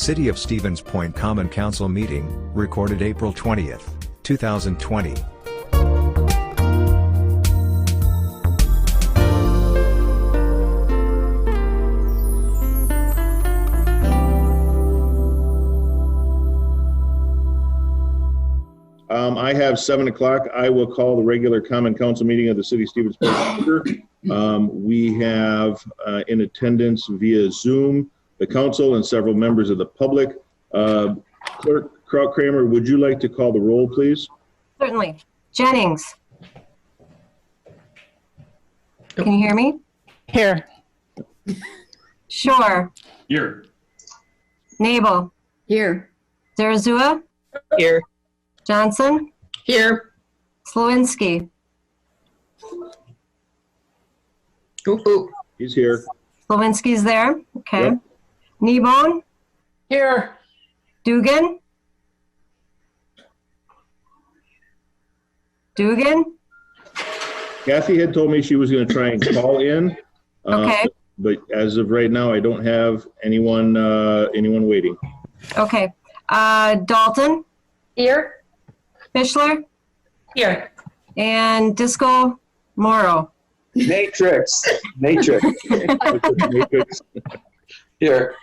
City of Stevens Point Common Council meeting, recorded April 20th, 2020. I have 7 o'clock. I will call the regular Common Council meeting of the City of Stevens Point. We have in attendance via Zoom, the council and several members of the public. Clerk Kramer, would you like to call the roll, please? Certainly. Jennings. Can you hear me? Here. Shore. Here. Nabel. Here. Zarazua. Here. Johnson. Here. Slowinski. He's here. Slowinski's there. Okay. Yep. Kneebone. Here. Dugan. Dugan. Kathy had told me she was going to try and call in. Okay. But as of right now, I don't have anyone waiting. Okay. Dalton. Here. Fischler. Here. And Disco Morrow. Matrix. Matrix. Here.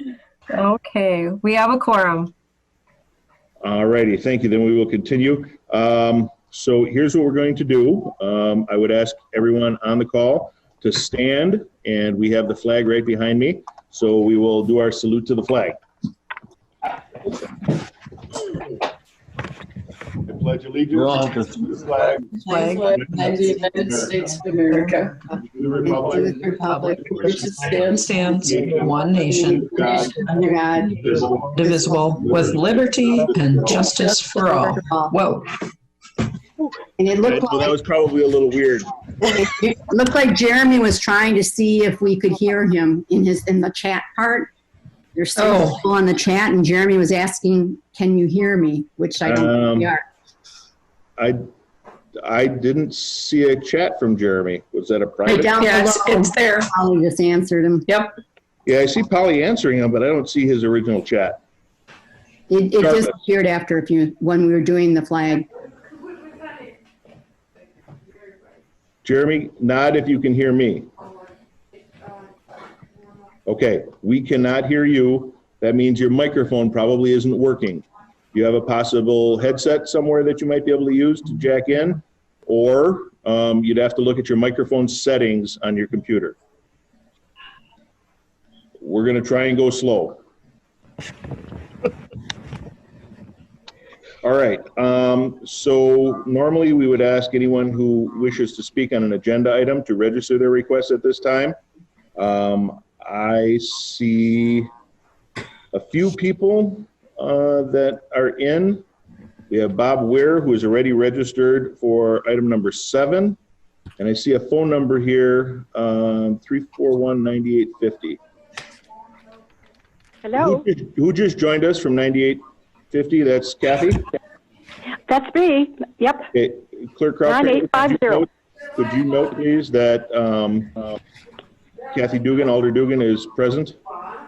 Okay. We have a quorum. All righty, thank you. Then we will continue. So here's what we're going to do. I would ask everyone on the call to stand, and we have the flag right behind me. So we will do our salute to the flag. I pledge allegiance to the flag Of the United States of America. and to the republic Republic which stands one nation, Under God, indivisible, with liberty and justice for all. Whoa. and it looked Well, that like was probably a little weird. Jeremy was trying to see if we could hear him in the chat part. There's some people on the chat, and Jeremy was asking, "Can you hear me?" Which I don't think we are. I didn't see a chat from Jeremy. Was that a Right private? down Yeah, below, it's there. Polly just answered him. Yep. Yeah, I see Polly answering him, but I don't see his original chat. It disappeared after when we were doing the flag. Jeremy, nod if you can hear me. Okay, we cannot hear you. That means your microphone probably isn't working. You have a possible headset somewhere that you might be able to use to jack in, or you'd have to look at your microphone settings on your computer. We're going to try and go slow. All right, so normally we would ask anyone who wishes to speak on an agenda item to register their request at this time. I see a few people that are in. We have Bob Weir, who is already registered for item number 7. And I see a phone number here, 341-9850. Hello, Who just joined us from 9850? That's Kathy? that's me. Yep, Okay, Clerk Crawford, 9850. could you note, please, that Kathy Dugan, Alder Dugan, is present?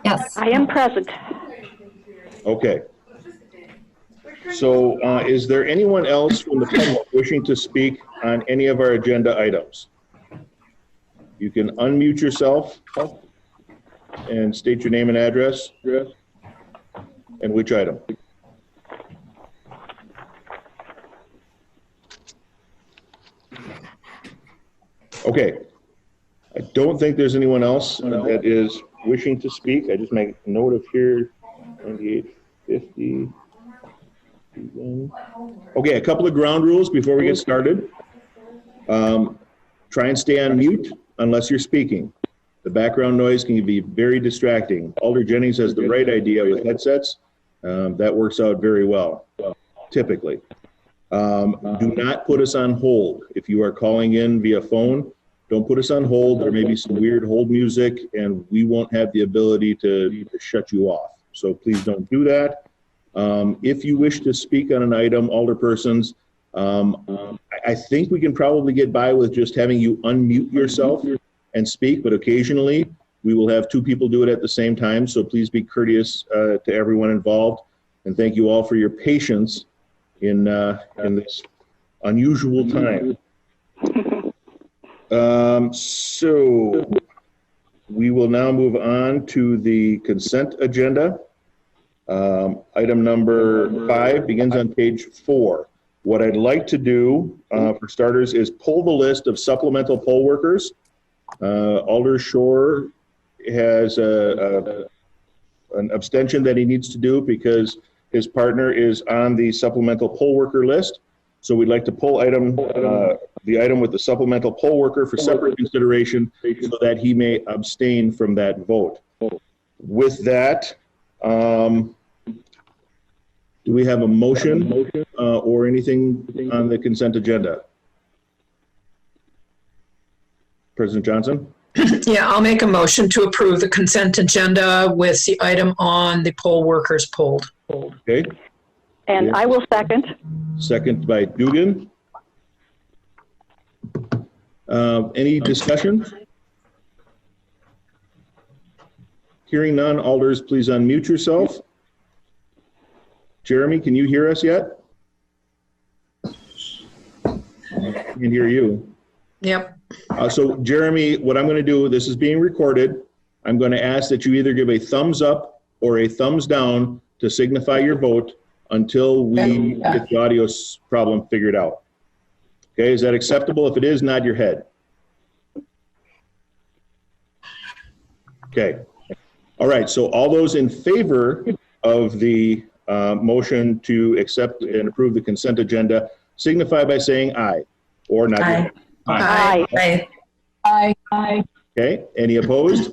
Yes. I am present. Okay. So is there anyone else from the public wishing to speak on any of our agenda items? You can unmute yourself and state your name and address and which item. Okay. I don't think there's anyone else that is wishing to speak. I just make a note of here, 9850. Okay, a couple of ground rules before we get started. Try and stay on mute unless you're speaking. The background noise can be very distracting. Alder Jennings has the right idea with headsets. That works out very well, typically. Do not put us on hold. If you are calling in via phone, don't put us on hold. There may be some weird hold music, and we won't have the ability to shut you off. So please don't do that. If you wish to speak on an item, alderpersons, I think we can probably get by with just having you unmute yourself and speak, but occasionally We will have two people do it at the same time, so please be courteous to everyone involved. And thank you all for your patience in this unusual time. So we will now move on to the consent agenda. Item number 5 begins on page 4. What I'd like to do, for starters, is pull the list of supplemental poll workers. Alder Shore has an abstention that he needs to do because his partner is on the supplemental poll worker list. So we'd like to pull the item with the supplemental poll worker for separate consideration so that he may abstain from that vote. With that, do we have a motion or anything on the consent agenda? President Johnson? Yeah, I'll make a motion to approve the consent agenda with the item on the poll workers polled. Okay. And I will second. Second by Dugan. Any discussion? Hearing none, Alders, please unmute yourself. Jeremy, can you hear us yet? I can hear you. Yep. So Jeremy, what I'm going to do, this is being recorded. I'm going to ask that you either give a thumbs up or a thumbs down to signify your vote until we get the audio problem figured out. Okay, is that acceptable? If it is, nod your head. Okay. All right, so all those in favor of the motion to accept and approve the consent agenda signify by saying aye or nod your head. Aye. Aye. Aye. Aye. Okay, any opposed?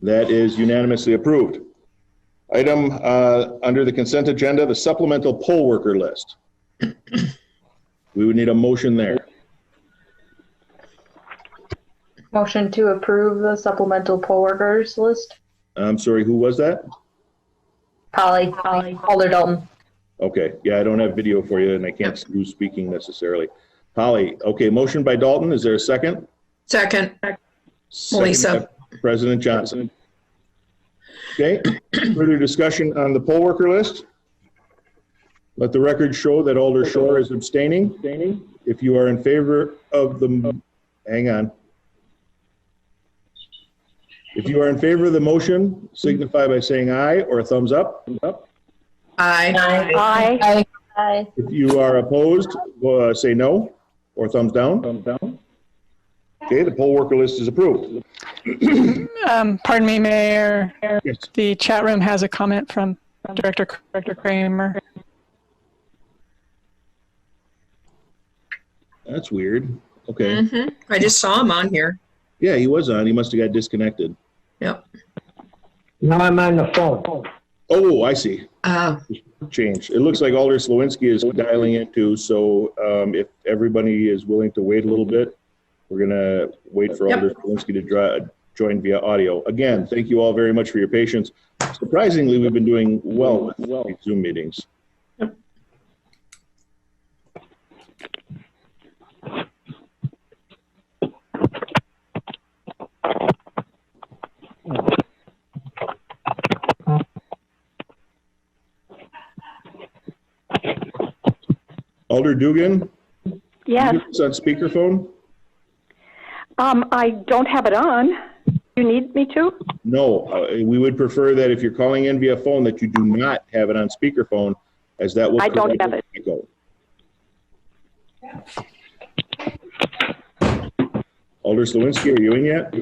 That is unanimously approved. Item under the consent agenda, the supplemental poll worker list. We would need a motion there. Motion to approve the supplemental poll workers list. I'm sorry, who was that? Polly. Alder Dalton. Okay, yeah, I don't have video for you and I can't do speaking necessarily. Polly, okay, motion by Dalton, is there a second? Second. Second Melissa. by President Johnson. Okay, further discussion on the poll worker list? Let the record show that Alder Shore is abstaining. If you are in favor of the, hang on. If you are in favor of the motion, signify by saying aye or a thumbs up. Aye. Aye. Aye. If you are opposed, say no or thumbs down. Okay, the poll worker list is approved. Pardon me, Mayor. Yes. The chat room has a comment from Director Kramer. That's weird. Okay. Mm-hmm. I just saw him on here. Yeah, he was on. He must have got disconnected. Yep. Now I'm on the phone. Oh, I see. Uh, Change. It looks like Alder Slawinski is dialing in too. So if everybody is willing to wait a little bit, we're going to wait for Alder Slawinski to join via audio. Again, thank you all very much for your patience. Surprisingly, we've been doing well with these Zoom meetings. Alder Dugan? Yes. It's on speakerphone? I don't have it on. You need me to? No, we would prefer that if you're calling in via phone that you do not have it on speakerphone, as that will. I don't have it. Echo. Alder Slawinski, are you in yet?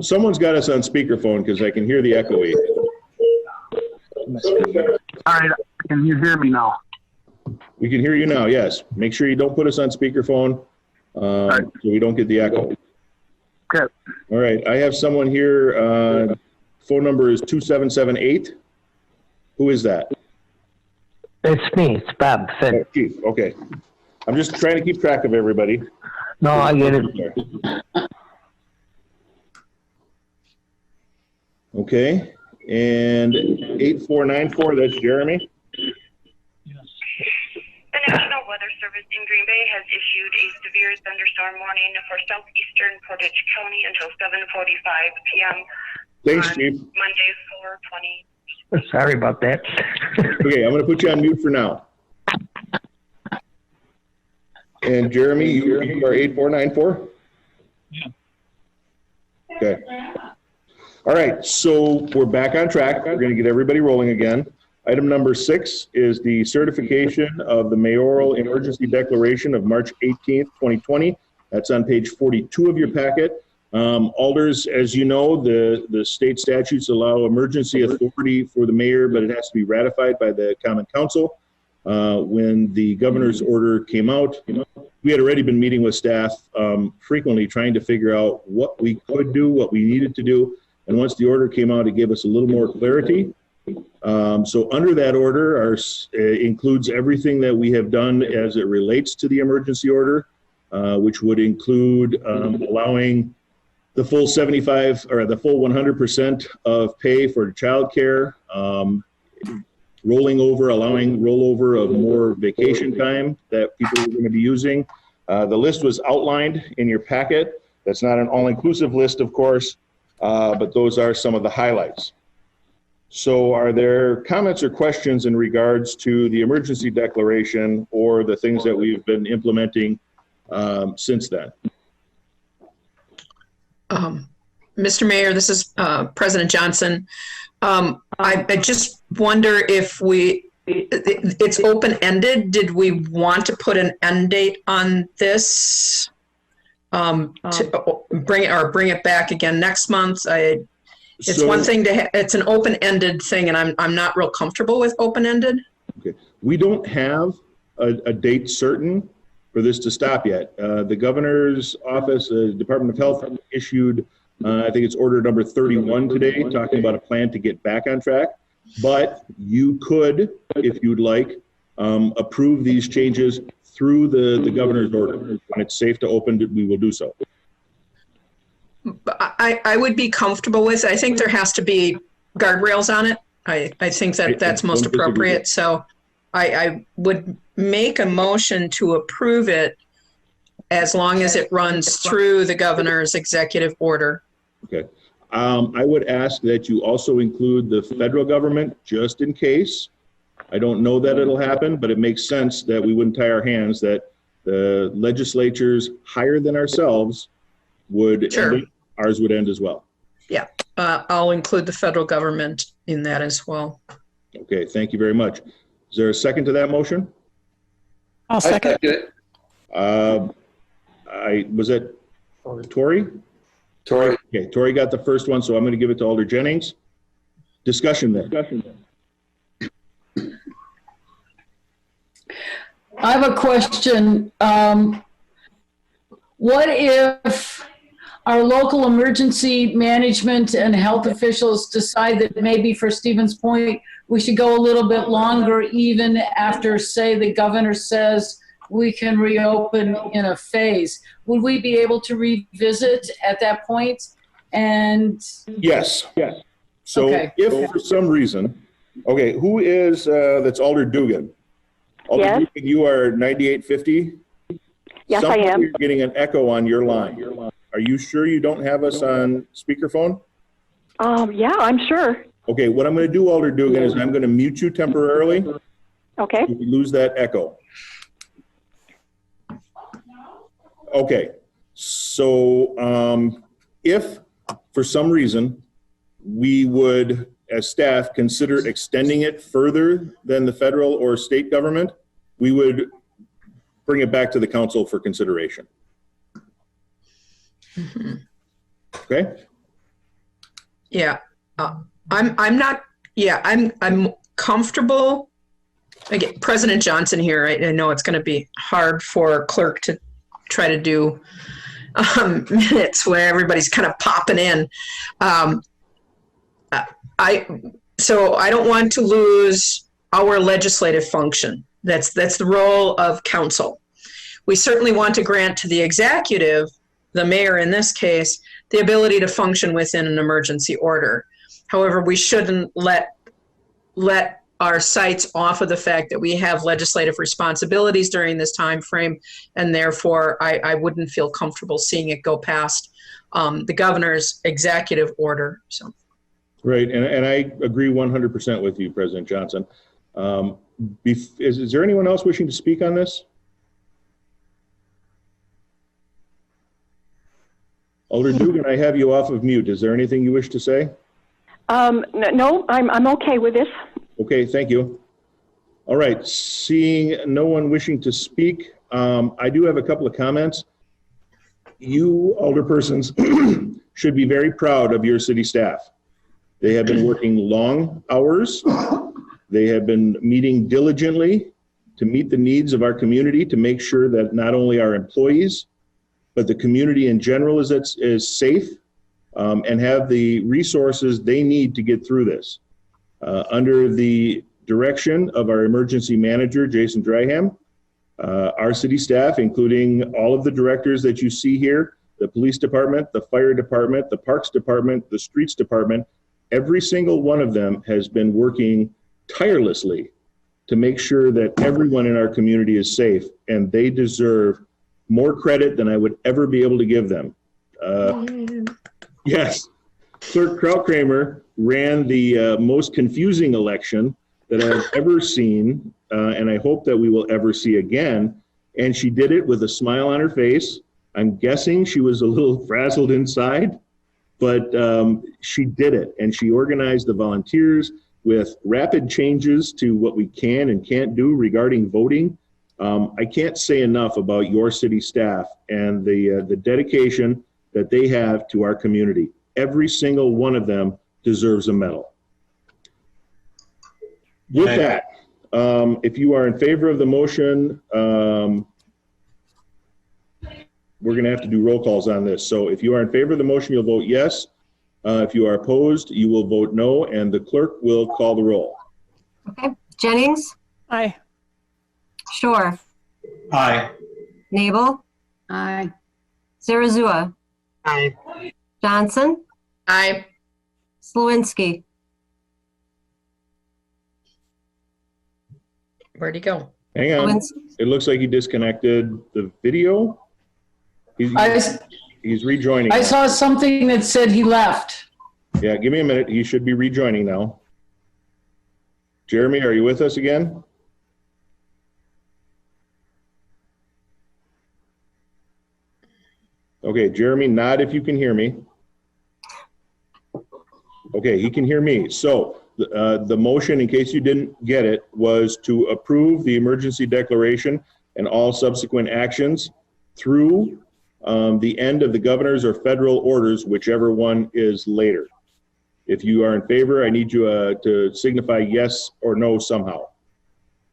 Someone's got us on speakerphone because I can hear the echoey. All right, can you hear me now? We can hear you now, yes. Make sure you don't put us on speakerphone so we don't get the echo. Okay. All right, I have someone here. Phone number is 2778. Who is that? It's me, it's Bob Finn. Oh, Chief, okay. I'm just trying to keep track of everybody. No, I get it. Okay, and 8494, that's Jeremy. The National Weather Service in Green Bay has issued a severe thunderstorm warning for southeastern Portage County until 7:45 p.m. Thanks, on Chief. Monday, 4/20. Sorry about that. Okay, I'm gonna put you on mute for now. And Jeremy, you are 8494? Yeah. Okay. All right, so we're back on track. We're gonna get everybody rolling again. Item number 6 is the certification of the mayoral emergency declaration of March 18th, 2020. That's on page 42 of your packet. Alders, as you know, the state statutes allow emergency authority for the mayor, but it has to be ratified by the Common Council. When the governor's order came out, we had already been meeting with staff frequently trying to figure out what we could do, what we needed to do. And once the order came out, it gave us a little more clarity. So under that order includes everything that we have done as it relates to the emergency order, which would include allowing the full 75 or the full 100% of pay for childcare, allowing rollover of more vacation time that people are going to be using. The list was outlined in your packet. That's not an all-inclusive list, of course, but those are some of the highlights. So are there comments or questions in regards to the emergency declaration or the things that we've been implementing since then? Mr. Mayor, this is President Johnson. I just wonder if it's open-ended. Did we want to put an end date on this? To bring it back again next month? It's one thing it's an open-ended thing, and I'm not real comfortable with open-ended. Okay, we don't have a date certain for this to stop yet. The governor's office, Department of Health, issued, I think it's order number 31 today, talking about a plan to get back on track. But you could, if you'd like, approve these changes through the governor's order. When it's safe to open, we will do so. I would be comfortable with it. I think there has to be guardrails on it. I think that's most appropriate. So I would make a motion to approve it as long as it runs through the governor's executive order. Okay. I would ask that you also include the federal government just in case. I don't know that it'll happen, but it makes sense that we wouldn't tie our hands, that the legislatures higher than ourselves would Sure. end, ours would end as well. Yeah, I'll include the federal government in that as well. Okay, thank you very much. Is there a second to that motion? I'll second. it. Was it Tori? Tori. Okay, Tori got the first one, so I'm going to give it to Alder Jennings. Discussion then. I have a question. What if our local emergency management and health officials decide that maybe for Stevens Point, we should go a little bit longer, even after, say, the governor says we can reopen in a phase? Would we be able to revisit at that point? And Yes. So Okay. if for some reason, okay, who is, that's Alder Dugan? Alder Yes. Dugan, you are 9850? Yes, I Somehow am. You're getting an echo on your line. Are you sure you don't have us on speakerphone? Yeah, I'm sure. Okay, what I'm going to do, Alder Dugan, is I'm going to mute you temporarily. Okay. You lose that echo. Okay, so if for some reason we would, as staff, consider extending it further than the federal or state government, we would bring it back to the council for consideration. Mm-hmm. Okay? Yeah, I'm comfortable. Again, President Johnson here. I know it's going to be hard for a clerk to try to do minutes where everybody's kind of popping in. So I don't want to lose our legislative function. That's the role of council. We certainly want to grant to the executive, the mayor in this case, the ability to function within an emergency order. However, we shouldn't let our sights off of the fact that we have legislative responsibilities during this time frame, and therefore I wouldn't feel comfortable seeing it go past the governor's executive order. So. Right, and I agree 100% with you, President Johnson. Is there anyone else wishing to speak on this? Alder Dugan, I have you off of mute. Is there anything you wish to say? No, I'm okay with this. Okay, thank you. All right, seeing no one wishing to speak, I do have a couple of comments. You, alderpersons, should be very proud of your city staff. They have been working long hours. They have been meeting diligently to meet the needs of our community, to make sure that not only our employees, but the community in general is safe and have the resources they need to get through this. Under the direction of our emergency manager, Jason Dryham, our city staff, including all of the directors that you see here, the police department, the fire department, the parks department, the streets department, every single one of them has been working tirelessly to make sure that everyone in our community is safe, and they deserve more credit than I would ever be able to give them. Yes, Clerk Krautkramer ran the most confusing election that I've ever seen, and I hope that we will ever see again. And she did it with a smile on her face. I'm guessing she was a little frazzled inside, but she did it, and she organized the volunteers with rapid changes to what we can and can't do regarding voting. I can't say enough about your city staff and the dedication that they have to our community. Every single one of them deserves a medal. With that, if you are in favor of the motion, we're going to have to do roll calls on this. So if you are in favor of the motion, you'll vote yes. If you are opposed, you will vote no, and the clerk will call the roll. Okay. Jennings? Aye. Shore? Aye. Nabel? Aye. Zarazua? Aye. Johnson? Aye. Slawinski? Where'd he go? Hang on. It looks like he disconnected the video. He's rejoining. I saw something that said he left. Yeah, give me a minute. He should be rejoining now. Jeremy, are you with us again? Okay, Jeremy, nod if you can hear me. Okay, he can hear me. So the motion, in case you didn't get it, was to approve the emergency declaration and all subsequent actions through the end of the governor's or federal orders, whichever one is later. If you are in favor, I need you to signify yes or no somehow.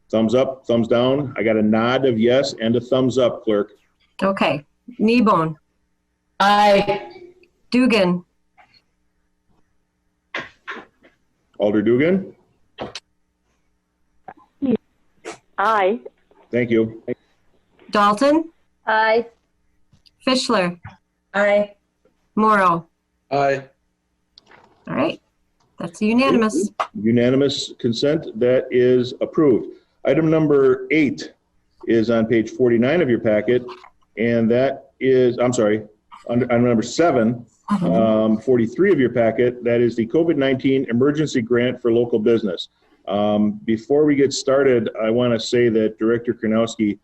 Thumbs up, thumbs down. I got a nod of yes and a thumbs up, clerk. Okay. Kneebone? Aye. Dugan? Alder Dugan? Aye. Thank you. Dalton? Aye. Fischler? Aye. Morrow? Aye. All right. That's unanimous. Unanimous consent. That is approved. Item number 8 is on page 49 of your packet, and that is, I'm sorry, on number 7, 43 of your packet, that is the COVID-19 emergency grant for local business. Before we get started, I want to say that Director Karnowski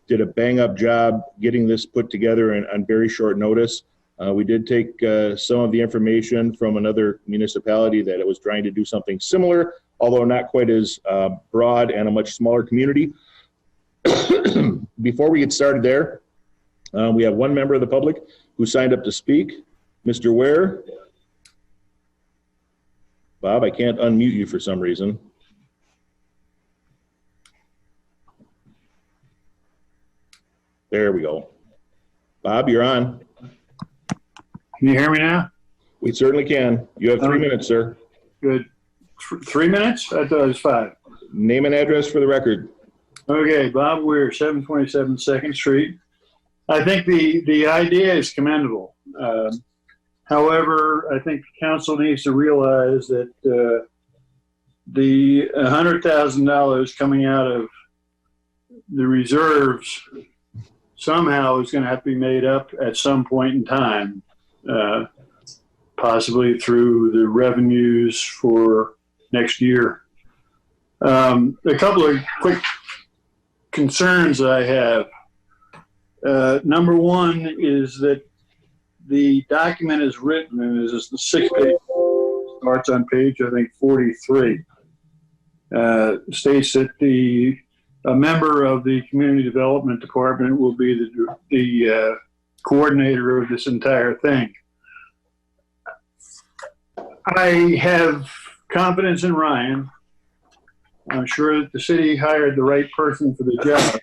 did a bang-up job getting this put together on very short notice. We did take some of the information from another municipality that it was trying to do something similar, although not quite as broad and a much smaller community. Before we get started there, we have one member of the public who signed up to speak. Mr. Ware. Bob, I can't unmute you for some reason. There we go. Bob, you're on. Can you hear me now? We certainly can. You have 3 minutes, sir. Good. 3 minutes? I thought it was 5. Name and address for the record. Okay, Bob Weir, 727 2nd Street. I think the idea is commendable. However, I think the council needs to realize that the $100,000 coming out of the reserves somehow is going to have to be made up at some point in time, possibly through the revenues for next year. A couple of quick concerns I have. Number one is that the document is written, and this is the 6th page, starts on page, I think, 43. States that a member of the Community Development Department will be the coordinator of this entire thing. I have confidence in Ryan. I'm sure that the city hired the right person for the job.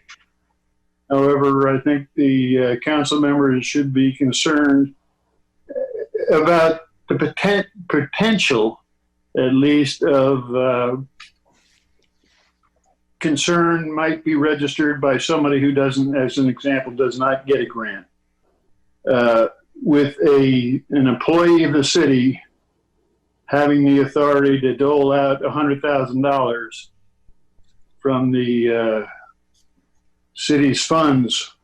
However, I think the council members should be concerned about the potential, at least, of concern might be registered by somebody who doesn't, as an example, does not get a grant. With an employee of the city having the authority to dole out $100,000 from the city's funds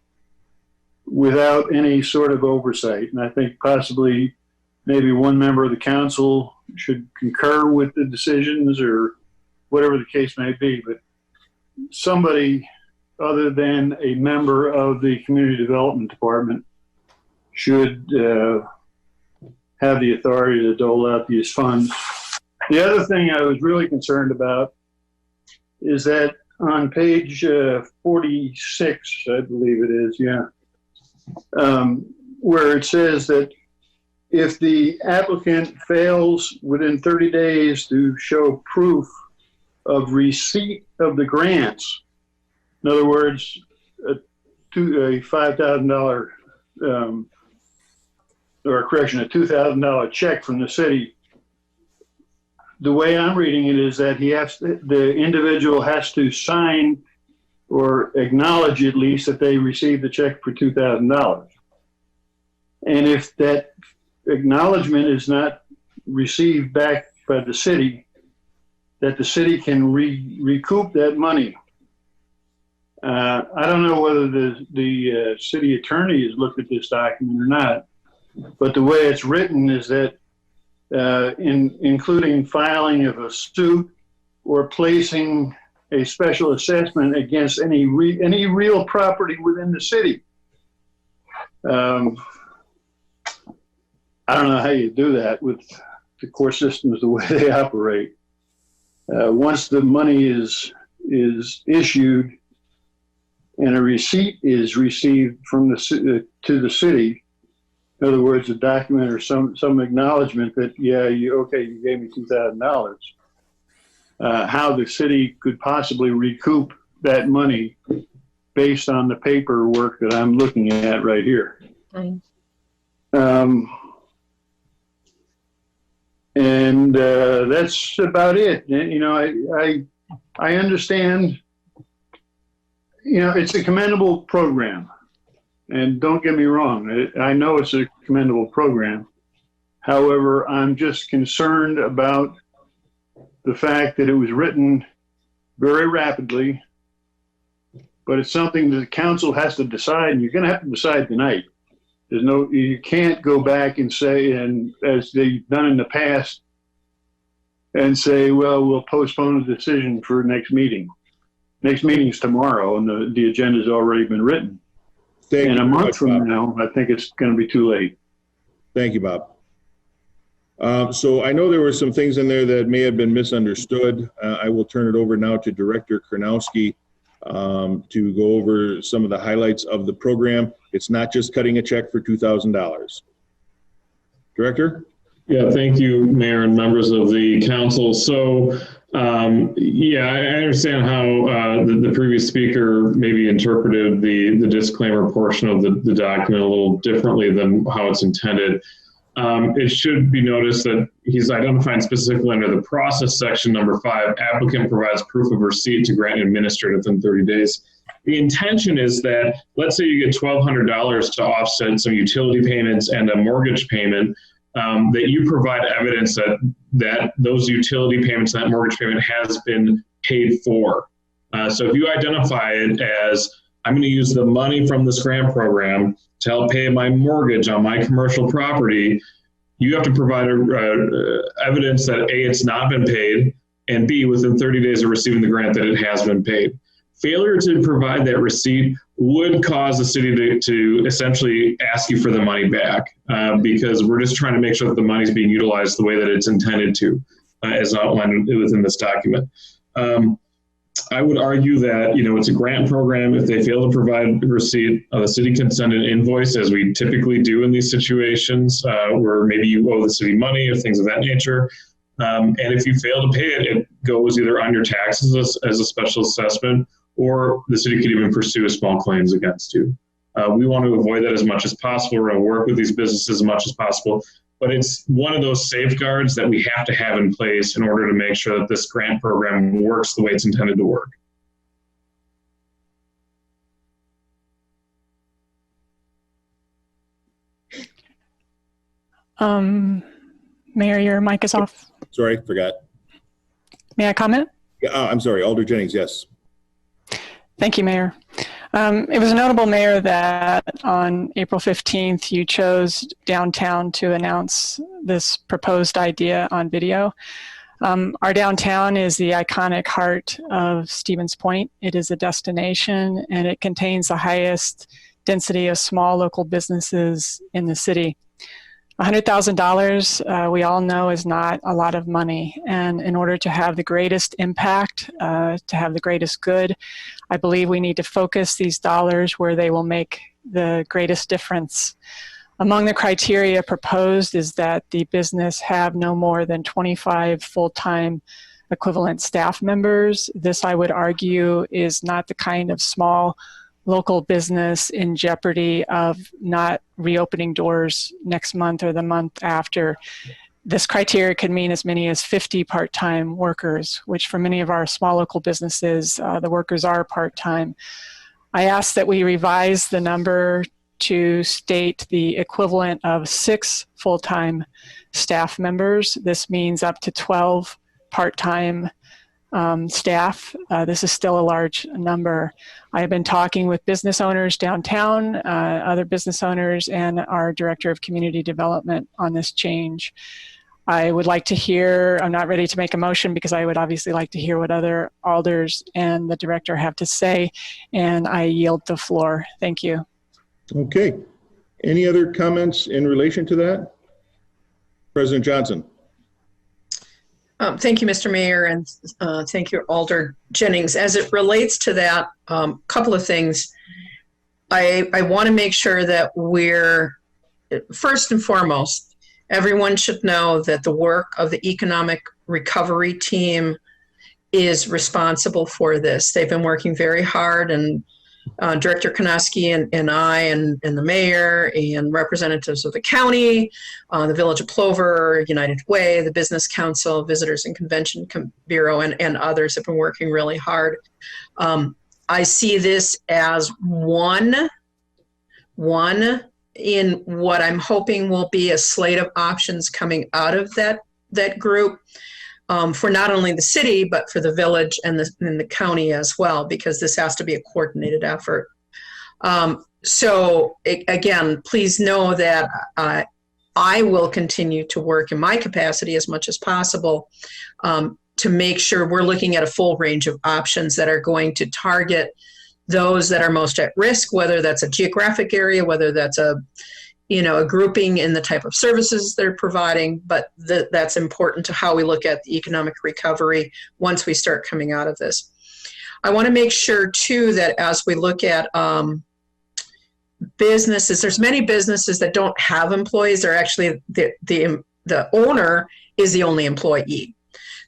without any sort of oversight. And I think possibly maybe one member of the council should concur with the decisions or whatever the case may be, but somebody other than a member of the Community Development Department should have the authority to dole out these funds. The other thing I was really concerned about is that on page 46, I believe it is, where it says that if the applicant fails within 30 days to show proof of receipt of the grants, in other words, a $5,000, or correction, a $2,000 check from the city, the way I'm reading it is that the individual has to sign or acknowledge at least that they received the check for $2,000. And if that acknowledgement is not received back by the city, that the city can recoup that money. I don't know whether the city attorney has looked at this document or not, but the way it's written is that including filing of a suit or placing a special assessment against any real property within the city. I don't know how you do that with the court systems the way they operate. Once the money is issued and a receipt is received from to the city, in other words, a document or some acknowledgement that, you gave me $2,000, how the city could possibly recoup that money based on the paperwork that I'm looking at right here. And that's about it. You know, I understand, you know, it's a commendable program. And don't get me wrong, I know it's a commendable program. However, I'm just concerned about the fact that it was written very rapidly, but it's something that the council has to decide, and you're going to have to decide tonight. You can't go back and say, and as they've done in the past, and say, well, we'll postpone the decision for next meeting. Next meeting's tomorrow, and the agenda's already been written. And a month from now, I think it's going to be too late. Thank you, Bob. So I know there were some things in there that may have been misunderstood. I will turn it over now to Director Karnowski to go over some of the highlights of the program. It's not just cutting a check for $2,000. Director? Yeah, thank you, Mayor and members of the council. So, I understand how the previous speaker maybe interpreted the disclaimer portion of the document a little differently than how it's intended. It should be noticed that he's identifying specifically under the process section number 5, applicant provides proof of receipt to grant administrative within 30 days. The intention is that, let's say you get $1,200 to offset some utility payments and a mortgage payment. that you provide evidence that those utility payments, that mortgage payment has been paid for. So if you identify it as, I'm going to use the money from this grant program to help pay my mortgage on my commercial property, you have to provide evidence that A, it's not been paid, and B, within 30 days of receiving the grant, that it has been paid. Failure to provide that receipt would cause the city to essentially ask you for the money back because we're just trying to make sure that the money is being utilized the way that it's intended to, as outlined within this document. I would argue that, it's a grant program. If they fail to provide a receipt, the city can send an invoice, as we typically do in these situations, where maybe you owe the city money or things of that nature. And if you fail to pay it, it goes either on your taxes as a special assessment, or the city could even pursue a small claims against you. We want to avoid that as much as possible. We're going to work with these businesses as much as possible. But it's one of those safeguards that we have to have in place in order to make sure that this grant program works the way it's intended to work. Mayor, your mic is off. Sorry, forgot. May I comment? Yeah, I'm sorry, Alder Jennings, yes. Thank you, Mayor. It was notable, Mayor, that on April 15th, you chose downtown to announce this proposed idea on video. Our downtown is the iconic heart of Stevens Point. It is a destination, and it contains the highest density of small local businesses in the city. $100,000, we all know, is not a lot of money. And in order to have the greatest impact, to have the greatest good, I believe we need to focus these dollars where they will make the greatest difference. Among the criteria proposed is that the business have no more than 25 full-time equivalent staff members. This, I would argue, is not the kind of small local business in jeopardy of not reopening doors next month or the month after. This criteria could mean as many as 50 part-time workers, which for many of our small local businesses, the workers are part-time. I ask that we revise the number to state the equivalent of 6 full-time staff members. This means up to 12 part-time staff. This is still a large number. I have been talking with business owners downtown, other business owners, and our Director of Community Development on this change. I would like to hear, I'm not ready to make a motion because I would obviously like to hear what other alders and the director have to say, and I yield the floor. Thank you. Okay. Any other comments in relation to that? President Johnson. Thank you, Mr. Mayor, and thank you, Alder Jennings. As it relates to that, couple of things. I want to make sure that we're, first and foremost, everyone should know that the work of the Economic Recovery Team is responsible for this. They've been working very hard, and Director Konoski and I and the mayor and representatives of the county, the Village of Plover, United Way, the Business Council, Visitors and Convention Bureau, and others have been working really hard. I see this as one in what I'm hoping will be a slate of options coming out of that group. For not only the city, but for the village and the county as well, because this has to be a coordinated effort. Again, please know that I will continue to work in my capacity as much as possible to make sure we're looking at a full range of options that are going to target those that are most at risk, whether that's a geographic area, whether that's a grouping in the type of services they're providing, but that's important to how we look at the economic recovery once we start coming out of this. I want to make sure too that as we look at businesses, there's many businesses that don't have employees. They're actually, the owner is the only employee.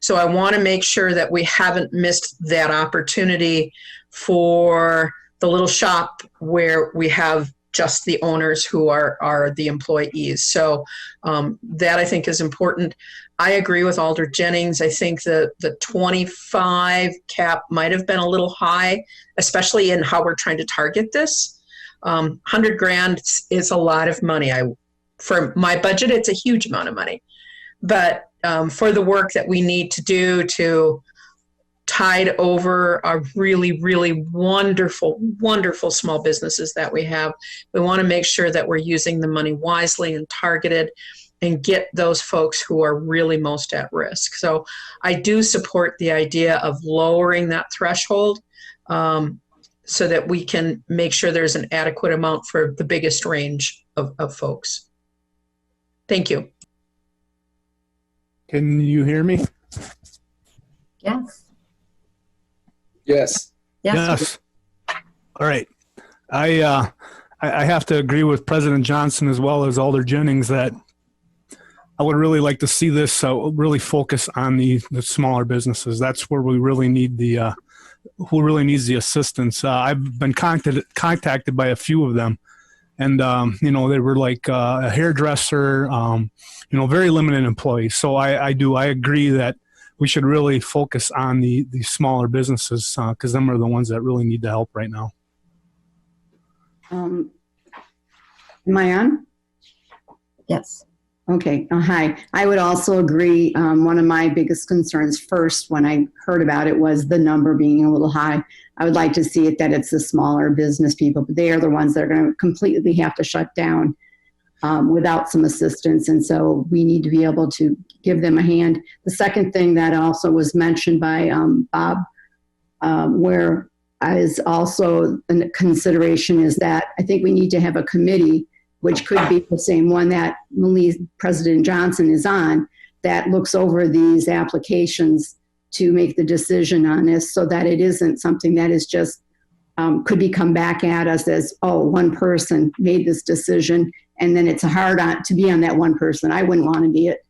So I want to make sure that we haven't missed that opportunity for the little shop where we have just the owners who are the employees. So that I think is important. I agree with Alder Jennings. I think the 25 cap might have been a little high, especially in how we're trying to target this. $100,000 is a lot of money. for my budget, it's a huge amount of money. But for the work that we need to do to tide over our really, really wonderful, wonderful small businesses that we have, we want to make sure that we're using the money wisely and targeted and get those folks who are really most at risk. So I do support the idea of lowering that threshold so that we can make sure there's an adequate amount for the biggest range of folks. Thank you. Can you hear me? Yes. Yes. Yes. All right. I have to agree with President Johnson as well as Alder Jennings that I would really like to see this really focus on the smaller businesses. That's where we really need who really needs the assistance. I've been contacted by a few of them, and they were like a hairdresser, very limited employees. So I agree that we should really focus on the smaller businesses because them are the ones that really need the help right now. Am I on? Yes. Okay. Hi. I would also agree. One of my biggest concerns first when I heard about it was the number being a little high. I would like to see it that it's the smaller business people, but they are the ones that are going to completely have to shut down without some assistance. And so we need to be able to give them a hand. The second thing that also was mentioned by Bob, where is also a consideration is that I think we need to have a committee, which could be the same one that President Johnson is on, that looks over these applications to make the decision on this so that it isn't something that is just could be come back at us as, oh, one person made this decision and then it's hard to be on that one person. I wouldn't want to be it.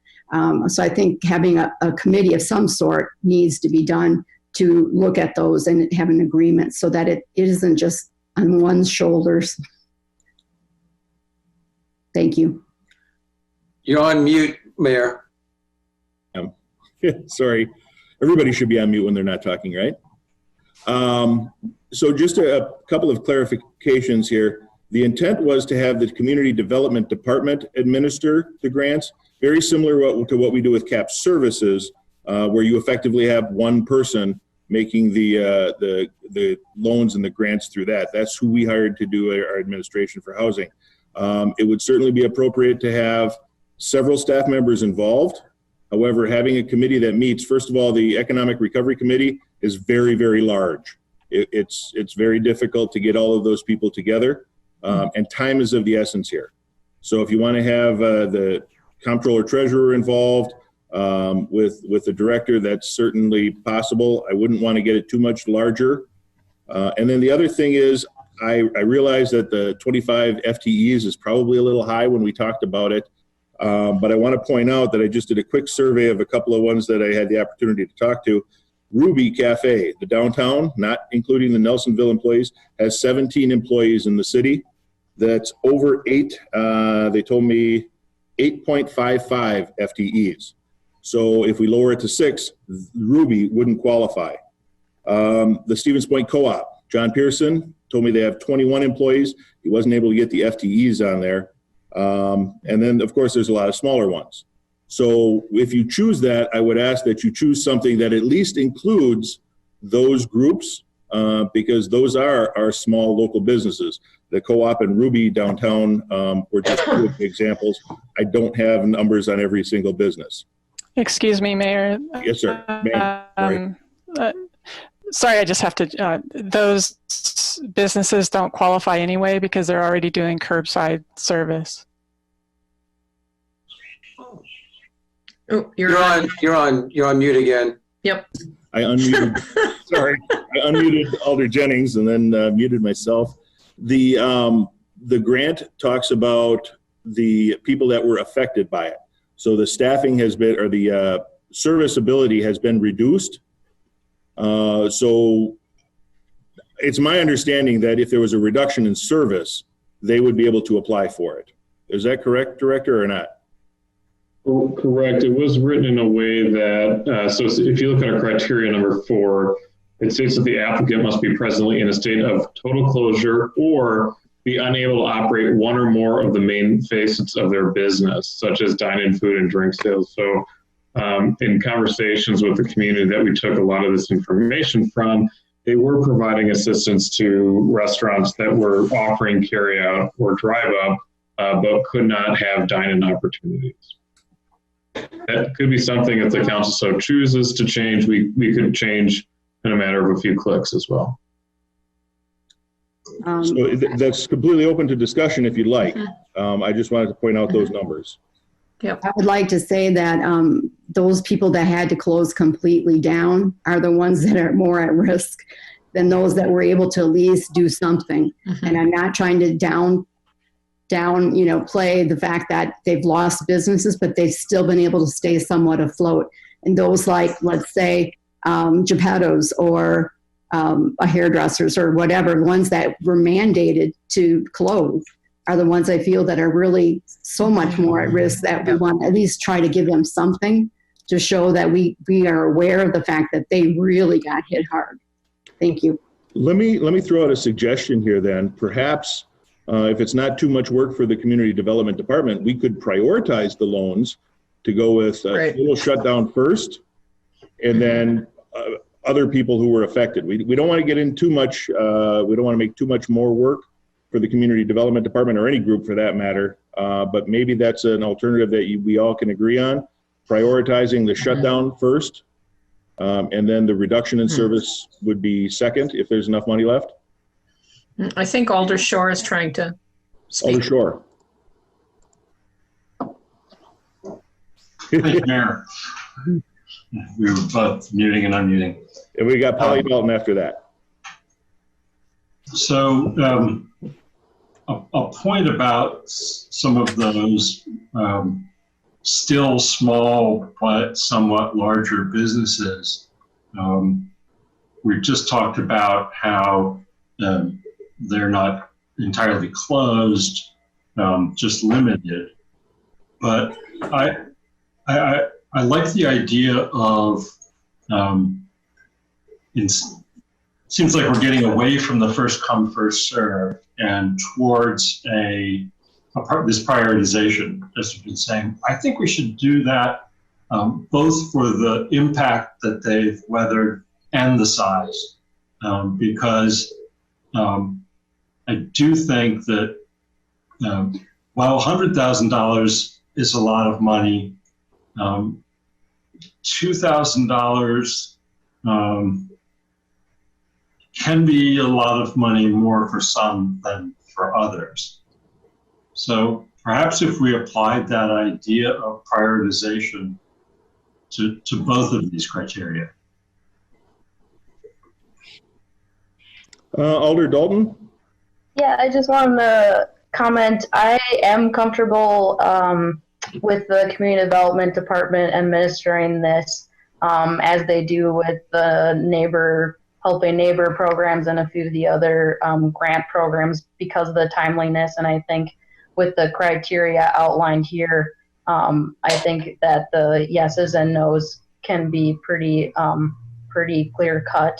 So I think having a committee of some sort needs to be done to look at those and have an agreement so that it isn't just on one's shoulders. Thank you. You're on mute, Mayor. Sorry. Everybody should be on mute when they're not talking, right? So just a couple of clarifications here. The intent was to have the Community Development Department administer the grants, very similar to what we do with CAP Services, where you effectively have one person making the loans and the grants through that. That's who we hired to do our administration for housing. It would certainly be appropriate to have several staff members involved. However, having a committee that meets, first of all, the Economic Recovery Committee is very, very large. It's very difficult to get all of those people together, and time is of the essence here. So if you want to have the comptroller treasurer involved with the director, that's certainly possible. I wouldn't want to get it too much larger. And then the other thing is, I realize that the 25 FTEs is probably a little high when we talked about it, but I want to point out that I just did a quick survey of a couple of ones that I had the opportunity to talk to. Ruby Cafe, the downtown, not including the Nelsonville employees, has 17 employees in the city. That's over 8, they told me 8.55 FTEs. So if we lower it to 6, Ruby wouldn't qualify. The Stevens Point Co-op, John Pearson, told me they have 21 employees. He wasn't able to get the FTEs on there. And then, of course, there's a lot of smaller ones. So if you choose that, I would ask that you choose something that at least includes those groups, because those are our small local businesses. The Co-op and Ruby downtown were just two of the examples. I don't have numbers on every single business. Excuse me, Mayor. Yes, sir. Ma'am, sorry, I just have to, those businesses don't qualify anyway because they're already doing curbside service. Oh, you're on mute again. Yep. I unmuted, sorry, I unmuted Alder Jennings and then muted myself. The grant talks about the people that were affected by it. So the staffing has been, or the serviceability has been reduced. So it's my understanding that if there was a reduction in service, they would be able to apply for it. Is that correct, Director, or not? Correct. It was written in a way that, so if you look at our criteria number 4, it states that the applicant must be presently in a state of total closure or be unable to operate one or more of the main facets of their business, such as dine-in food and drink sales. So in conversations with the community that we took a lot of this information from, they were providing assistance to restaurants that were offering carry-out or drive-up, but could not have dine-in opportunities. That could be something, if the council so chooses to change, we could change in a matter of a few clicks as well. So that's completely open to discussion if you'd like. I just wanted to point out those numbers. Yep. I would like to say that those people that had to close completely down are the ones that are more at risk than those that were able to at least do something. And I'm not trying to play the fact that they've lost businesses, but they've still been able to stay somewhat afloat. And those like, let's say, Geppetto's or a hairdresser's or whatever, the ones that were mandated to close are the ones I feel that are really so much more at risk, that we want to at least try to give them something to show that we are aware of the fact that they really got hit hard. Thank you. Let me throw out a suggestion here then. Perhaps if it's not too much work for the community development department, we could prioritize the loans to go with total shutdown first, and then other people who were affected. We don't want to get in too much, we don't want to make too much more work for the community development department or any group for that matter. But maybe that's an alternative that we all can agree on, prioritizing the shutdown first, and then the reduction in service would be second if there's enough money left. I think Alder Shore is trying to speak. Alder Shore. Thank you, Mayor. We were both muting and unmuting. And we got Polly Dalton after that. So a point about some of those still small but somewhat larger businesses. We just talked about how they're not entirely closed, just limited. But I like the idea of it seems like we're getting away from the first come, first serve and towards this prioritization, as you've been saying. I think we should do that both for the impact that they've weathered and the size, because I do think that while $100,000 is a lot of money, $2,000 can be a lot of money more for some than for others. So perhaps if we applied that idea of prioritization to both of these criteria. Alder Dalton? Yeah, I just wanted to comment. I am comfortable with the community development department administering this as they do with the helping neighbor programs and a few of the other grant programs because of the timeliness. And I think with the criteria outlined here, I think that the yeses and nos can be pretty clear cut.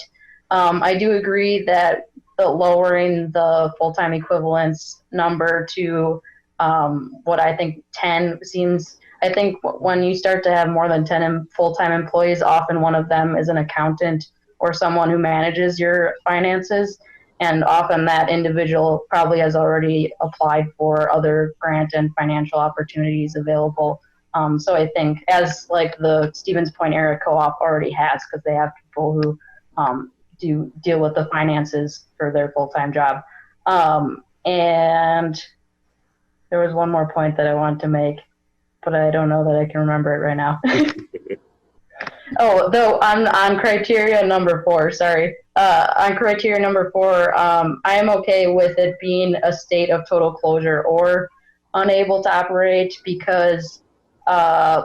I do agree that lowering the full-time equivalence number to what I think 10 seems, I think when you start to have more than 10 full-time employees, often one of them is an accountant or someone who manages your finances. And often that individual probably has already applied for other grant and financial opportunities available. So I think as like the Stevens Point Area Co-op already has, because they have people who do deal with the finances for their full-time job. And there was one more point that I wanted to make, but I don't know that I can remember it right now. Oh, though on criteria number 4, sorry. On criteria number 4, I am okay with it being a state of total closure or unable to operate because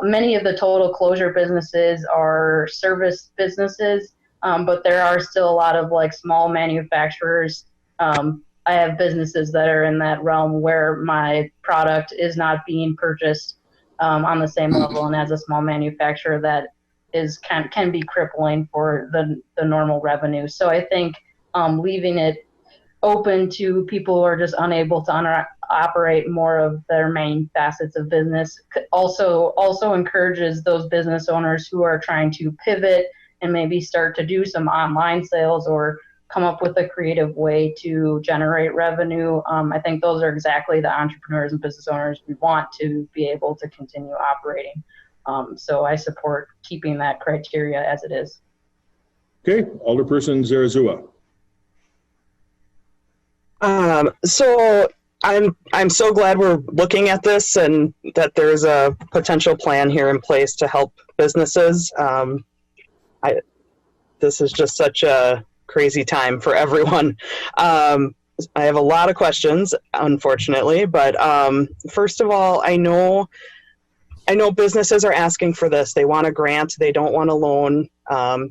many of the total closure businesses are service businesses, but there are still a lot of like small manufacturers. I have businesses that are in that realm where my product is not being purchased on the same level, and as a small manufacturer that can be crippling for the normal revenue. So I think leaving it open to people who are just unable to operate more of their main facets of business. Also encourages those business owners who are trying to pivot and maybe start to do some online sales or come up with a creative way to generate revenue. I think those are exactly the entrepreneurs and business owners we want to be able to continue operating. So I support keeping that criteria as it is. Okay, Alderperson Zarazua. So I'm so glad we're looking at this and that there's a potential plan here in place to help businesses. This is just such a crazy time for everyone. I have a lot of questions, unfortunately, but first of all, I know businesses are asking for this. They want a grant. They don't want a loan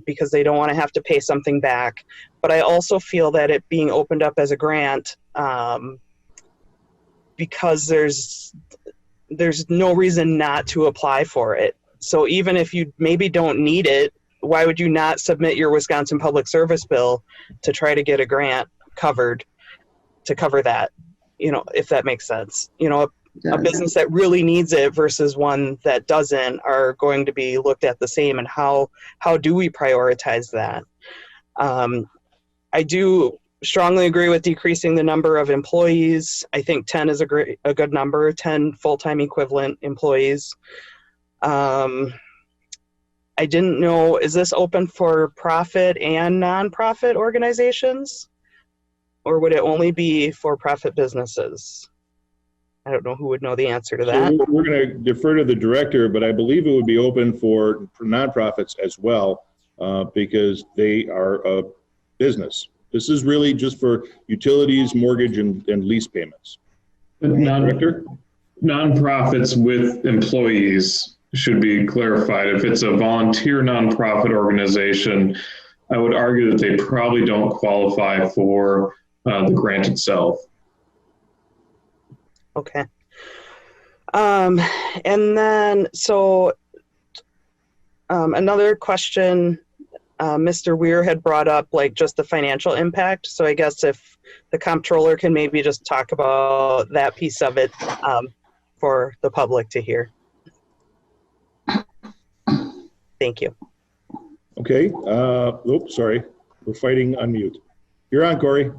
because they don't want to have to pay something back. But I also feel that it being opened up as a grant, because there's no reason not to apply for it. So even if you maybe don't need it, why would you not submit your Wisconsin Public Service bill to try to get a grant covered to cover that? You know, if that makes sense. You know, a business that really needs it versus one that doesn't are going to be looked at the same. And how do we prioritize that? I do strongly agree with decreasing the number of employees. I think 10 is a good number, 10 full-time equivalent employees. I didn't know, is this open for profit and nonprofit organizations? Or would it only be for profit businesses? I don't know who would know the answer to that. So we're going to defer to the director, but I believe it would be open for nonprofits as well, because they are a business. This is really just for utilities, mortgage, and lease payments. Director? Nonprofits with employees should be clarified. If it's a volunteer nonprofit organization, I would argue that they probably don't qualify for the grant itself. Okay. And then, so another question, Mr. Weir had brought up, like, just the financial impact. So I guess if the comptroller can maybe just talk about that piece of it for the public to hear. Thank you. Okay. Oops, sorry. We're fighting unmute. You're on, Corey.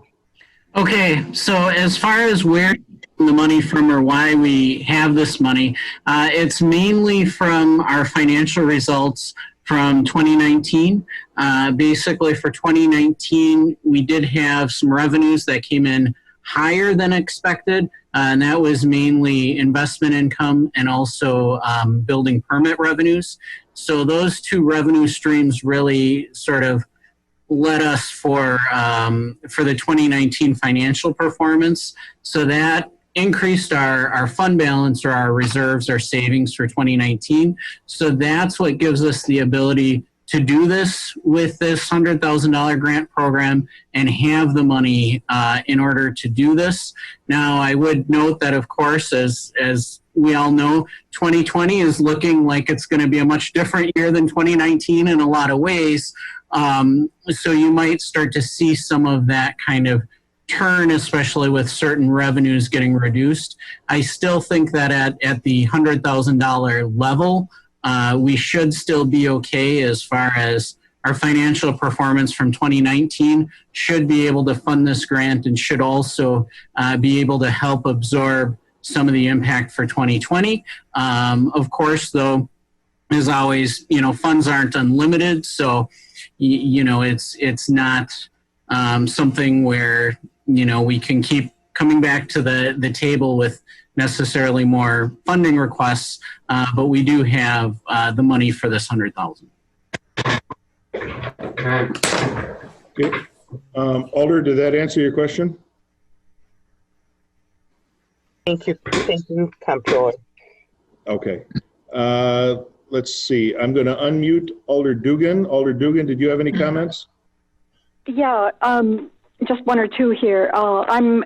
Okay, so as far as where the money from or why we have this money, it's mainly from our financial results from 2019. Basically for 2019, we did have some revenues that came in higher than expected, and that was mainly investment income and also building permit revenues. So those two revenue streams really sort of led us for the 2019 financial performance. So that increased our fund balance or our reserves, our savings for 2019. So that's what gives us the ability to do this with this $100,000 grant program and have the money in order to do this. Now, I would note that, of course, as we all know, 2020 is looking like it's going to be a much different year than 2019 in a lot of ways. So you might start to see some of that kind of turn, especially with certain revenues getting reduced. I still think that at the $100,000 level, we should still be okay as far as our financial performance from 2019 should be able to fund this grant and should also be able to help absorb some of the impact for 2020. Of course, though, as always, funds aren't unlimited. So, it's not something where, we can keep coming back to the table with necessarily more funding requests, but we do have the money for this $100,000. Okay. Alder, did that answer your question? Thank you, Comptroller. Okay. Let's see. I'm going to unmute Alder Dugan. Alder Dugan, did you have any comments? Yeah, just one or two here. I'm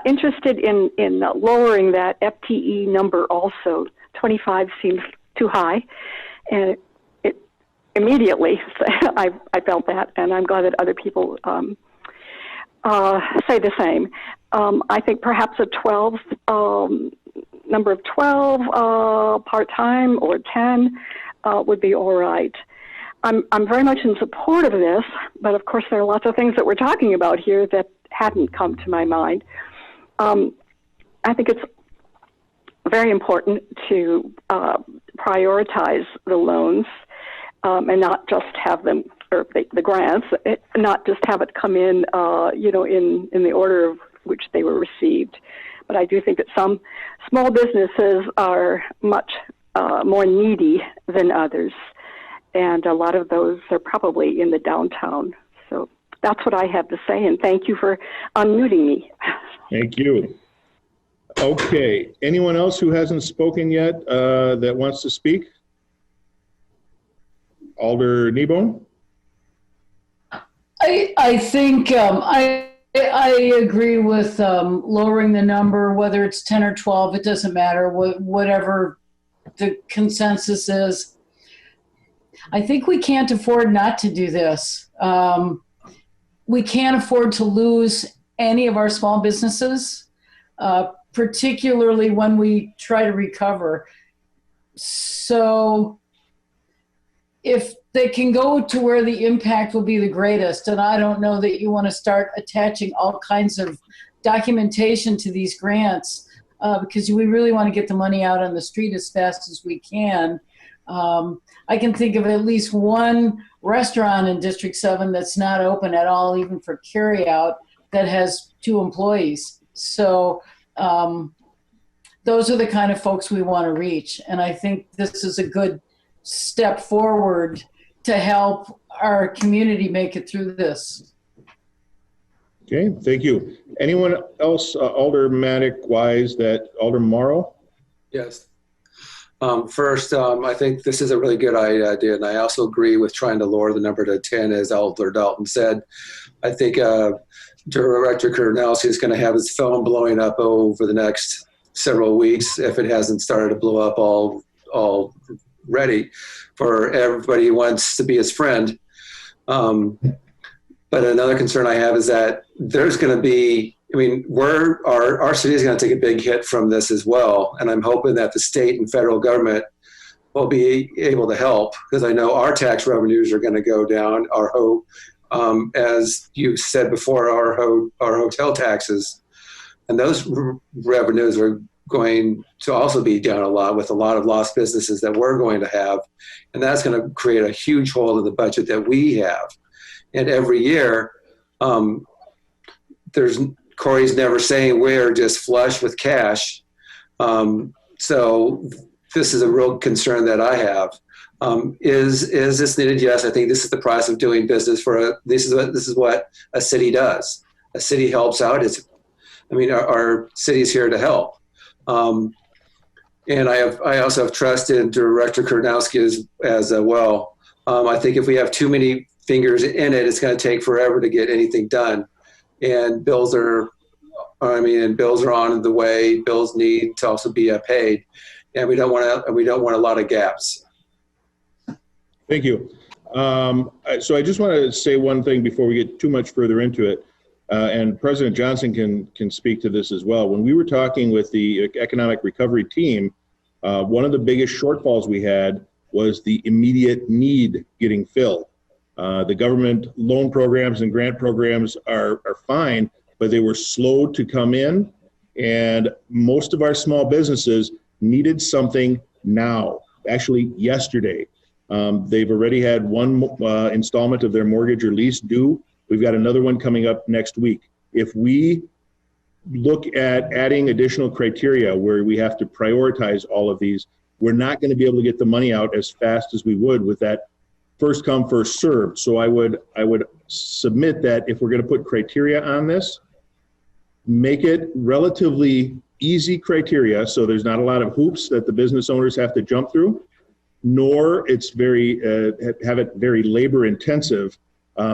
interested in lowering that FTE number also. 25 seems too high, and it immediately I felt that, and I'm glad that other people say the same. I think perhaps a 12, number of 12 part-time or 10 would be all right. I'm very much in support of this, but of course there are lots of things that we're talking about here that hadn't come to my mind. I think it's very important to prioritize the loans and not just have them, or the grants, not just have it come in, in the order of which they were received. But I do think that some small businesses are much more needy than others, and a lot of those are probably in the downtown. So that's what I have to say, and thank you for unmuting me. Thank you. Okay, anyone else who hasn't spoken yet that wants to speak? Alder Kneebone? I think I agree with lowering the number, whether it's 10 or 12, it doesn't matter, whatever the consensus is. I think we can't afford not to do this. We can't afford to lose any of our small businesses, particularly when we try to recover. So if they can go to where the impact will be the greatest, and I don't know that you want to start attaching all kinds of documentation to these grants because we really want to get the money out on the street as fast as we can. I can think of at least one restaurant in District 7 that's not open at all, even for carryout, that has 2 employees. So those are the kind of folks we want to reach. And I think this is a good step forward to help our community make it through this. Okay, thank you. Anyone else, aldermanic-wise, Alder Morrow? Yes. First, I think this is a really good idea, and I also agree with trying to lower the number to 10, as Alder Dalton said. I think Director Kurnowski is going to have his phone blowing up over the next several weeks if it hasn't started to blow up already for everybody who wants to be his friend. But another concern I have is that there's going to be, our city is going to take a big hit from this as well. And I'm hoping that the state and federal government will be able to help, because I know our tax revenues are going to go down. Our hope, as you said before, our hotel taxes, and those revenues are going to also be down a lot with a lot of lost businesses that we're going to have. And that's going to create a huge hole in the budget that we have. And every year, Corey's never saying we're just flush with cash. So this is a real concern that I have. Is this needed? Yes, I think this is the price of doing business this is what a city does. A city helps out. Our city's here to help. And I also have trust in Director Kurnowski as well. I think if we have too many fingers in it, it's going to take forever to get anything done. And bills are on the way. Bills need to also be paid, and we don't want a lot of gaps. Thank you. So I just want to say one thing before we get too much further into it, and President Johnson can speak to this as well. When we were talking with the economic recovery team, one of the biggest shortfalls we had was the immediate need getting filled. The government loan programs and grant programs are fine, but they were slow to come in, and most of our small businesses needed something now, actually yesterday. They've already had one installment of their mortgage or lease due. We've got another one coming up next week. If we look at adding additional criteria where we have to prioritize all of these, we're not going to be able to get the money out as fast as we would with that first come, first served. So I would submit that if we're going to put criteria on this, make it relatively easy criteria so there's not a lot of hoops that the business owners have to jump through, nor it's have it very labor intensive.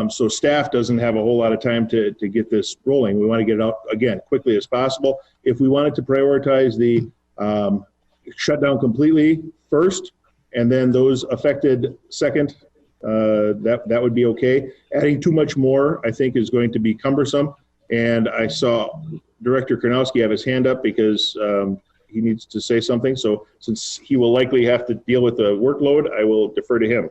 So staff doesn't have a whole lot of time to get this rolling. We want to get it out, again, quickly as possible. If we wanted to prioritize the shutdown completely first, and then those affected second, that would be okay. Adding too much more, I think, is going to be cumbersome. And I saw Director Karnowski have his hand up because he needs to say something. So since he will likely have to deal with the workload, I will defer to him.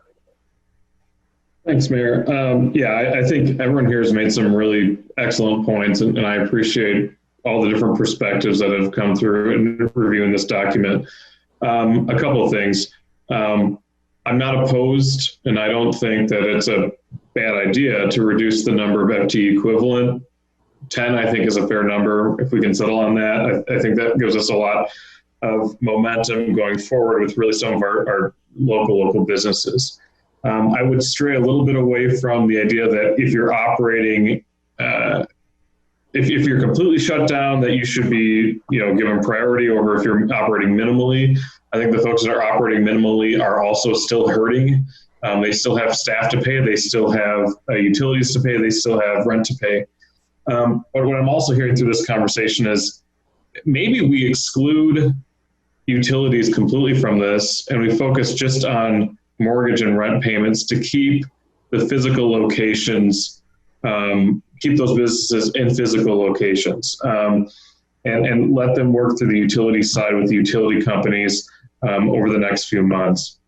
Thanks, Mayor. I think everyone here has made some really excellent points, and I appreciate all the different perspectives that have come through in reviewing this document. A couple of things. I'm not opposed, and I don't think that it's a bad idea to reduce the number of FTE equivalent. 10, I think, is a fair number. If we can settle on that, I think that gives us a lot of momentum going forward with really some of our local businesses. I would stray a little bit away from the idea that if you're operating, if you're completely shut down, that you should be, given priority over if you're operating minimally. I think the folks that are operating minimally are also still hurting. They still have staff to pay. They still have utilities to pay. They still have rent to pay. But what I'm also hearing through this conversation is maybe we exclude utilities completely from this and we focus just on mortgage and rent payments to keep the physical locations, keep those businesses in physical locations, and let them work through the utility side with the utility companies over the next few months.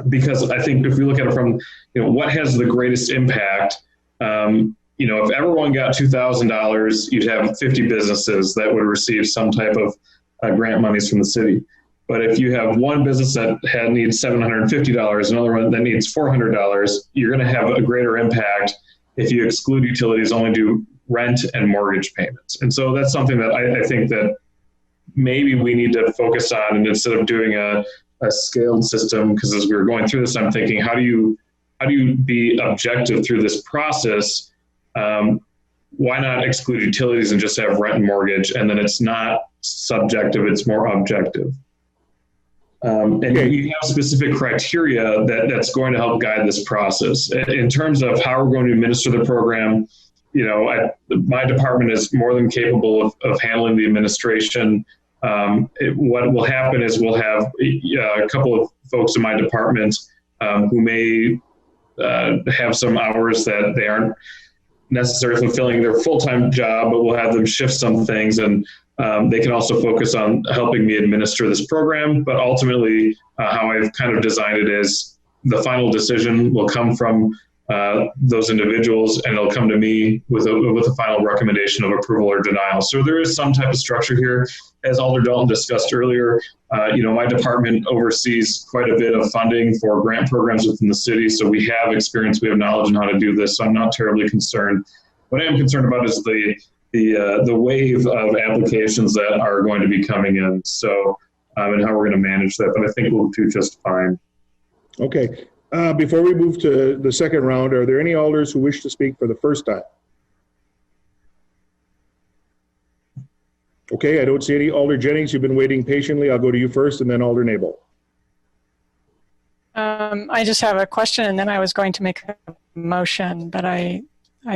Because I think if we look at it from, what has the greatest impact, if everyone got $2,000, you'd have 50 businesses that would receive some type of grant monies from the city. But if you have one business that needs $750, another one that needs $400, you're going to have a greater impact if you exclude utilities, only do rent and mortgage payments. And so that's something that I think that maybe we need to focus on, and instead of doing a scaled system, because as we were going through this, I'm thinking, how do you be objective through this process? Why not exclude utilities and just have rent and mortgage, and then it's not subjective, it's more objective. And you have specific criteria that's going to help guide this process. In terms of how we're going to administer the program, my department is more than capable of handling the administration. What will happen is we'll have a couple of folks in my department who may have some hours that they aren't necessarily fulfilling their full-time job, but we'll have them shift some things, and they can also focus on helping me administer this program. But ultimately, how I've kind of designed it is the final decision will come from those individuals, and it'll come to me with a final recommendation of approval or denial. So there is some type of structure here. As Alder Dalton discussed earlier, my department oversees quite a bit of funding for grant programs within the city. So we have experience, we have knowledge on how to do this. So I'm not terribly concerned. What I am concerned about is the wave of applications that are going to be coming in. So, and how we're going to manage that. But I think we'll do just fine. Okay. Before we move to the second round, are there any alders who wish to speak for the first time? Okay, I don't see any. Alder Jennings, you've been waiting patiently. I'll go to you first, and then Alder Nabel. I just have a question, and then I was going to make a motion, but I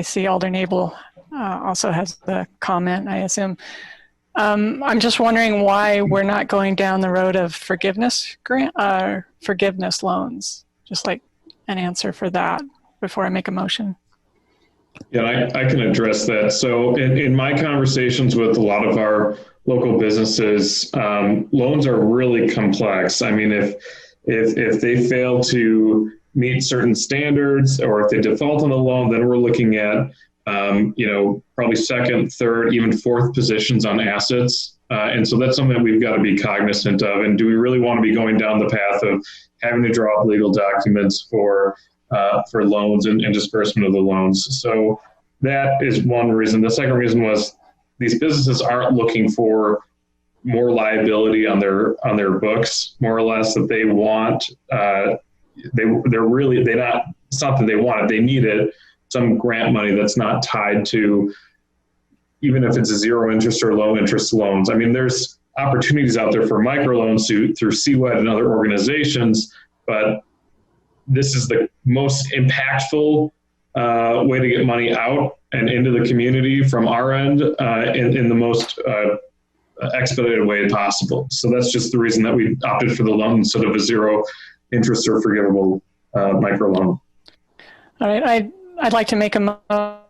see Alder Nabel also has the comment, I assume. I'm just wondering why we're not going down the road of forgiveness loans. Just like an answer for that before I make a motion. Yeah, I can address that. So in my conversations with a lot of our local businesses, loans are really complex. I mean, if they fail to meet certain standards, or if they default on a loan, then we're looking at, probably second, third, even fourth positions on assets. And so that's something that we've got to be cognizant of. And do we really want to be going down the path of having to draw up legal documents for loans and disbursement of the loans? So that is one reason. The second reason was these businesses aren't looking for more liability on their books, more or less, that they want. It's not that they want it, they need it. Some grant money that's not tied to, even if it's a zero interest or low interest loans. I mean, there's opportunities out there for microloans through CWED and other organizations, but this is the most impactful way to get money out and into the community from our end in the most expedited way possible. So that's just the reason that we opted for the loan instead of a zero interest or forgivable microloan. All right. I'd like to make a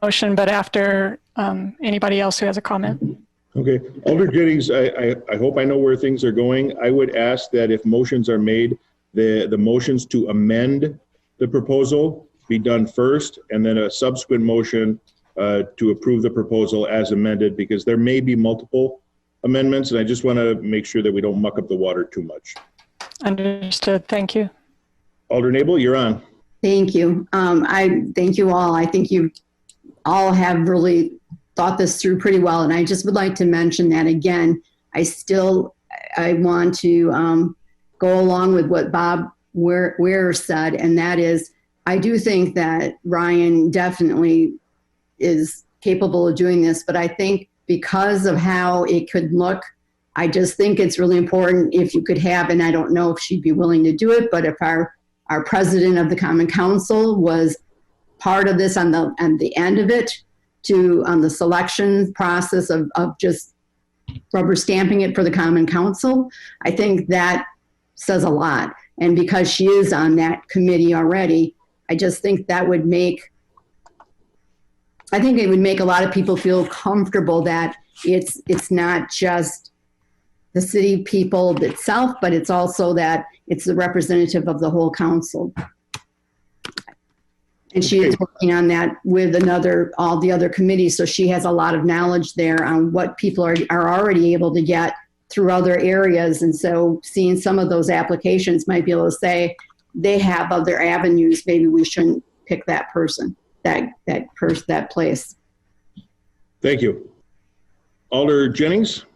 motion, but after anybody else who has a comment. Okay, Alder Jennings, I hope I know where things are going. I would ask that if motions are made, the motions to amend the proposal be done first, and then a subsequent motion to approve the proposal as amended, because there may be multiple amendments, and I just want to make sure that we don't muck up the water too much. Understood. Thank you. Alder Nabel, you're on. Thank you. I thank you all. I think you all have really thought this through pretty well. And I just would like to mention that again, I want to go along with what Bob Ware said. And that is, I do think that Ryan definitely is capable of doing this, but I think because of how it could look, I just think it's really important if you could have, and I don't know if she'd be willing to do it, but if our president of the Common Council was part of this on the end of it, on the selection process of just rubber stamping it for the Common Council, I think that says a lot. And because she is on that committee already, I just think that would make, I think it would make a lot of people feel comfortable that it's not just the city people itself, but it's also that it's the representative of the whole council. And she is working on that with all the other committees. So she has a lot of knowledge there on what people are already able to get through other areas. And so seeing some of those applications might be able to say, they have other avenues. Maybe we shouldn't pick that person, that place. Thank you. Alder Jennings?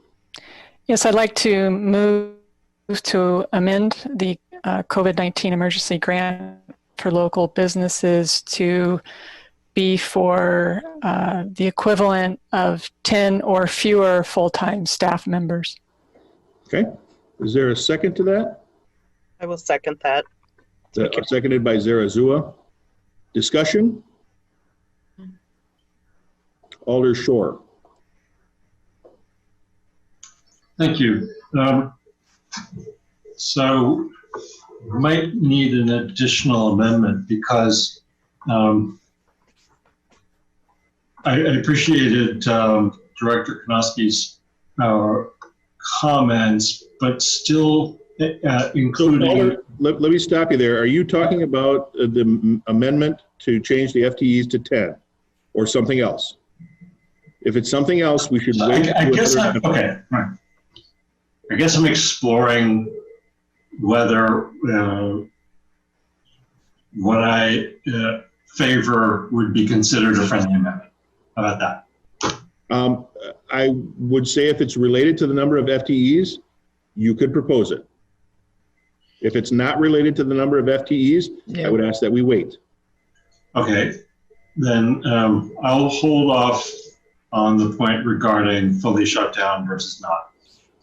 Yes, I'd like to move to amend the COVID-19 emergency grant for local businesses to be for the equivalent of 10 or fewer full-time staff members. Okay. Is there a second to that? I will second that. Seconded by Zarazua. Discussion? Alder Shore. Thank you. So we might need an additional amendment because I appreciated Director Konoski's comments, but still including... So Alder, let me stop you there. Are you talking about the amendment to change the FTEs to 10 or something else? If it's something else, we should wait. Okay, right. I guess I'm exploring whether what I favor would be considered a friendly amendment. How about that? I would say if it's related to the number of FTEs, you could propose it. If it's not related to the number of FTEs, I would ask that we wait. Okay, then I'll hold off on the point regarding fully shut down versus not.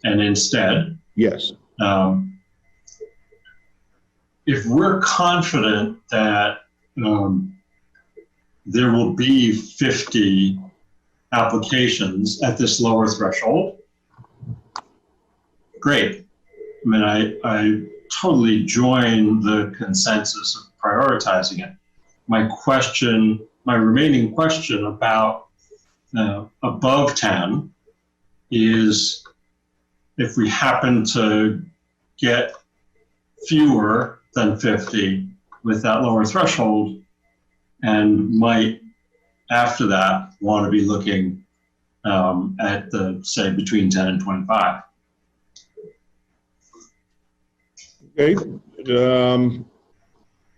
And instead, yes, if we're confident that there will be 50 applications at this lower threshold, great. I mean, I totally join the consensus of prioritizing it. My remaining question about above 10 is, if we happen to get fewer than 50 with that lower threshold, and might after that want to be looking at the, say, between 10 and 25. Okay.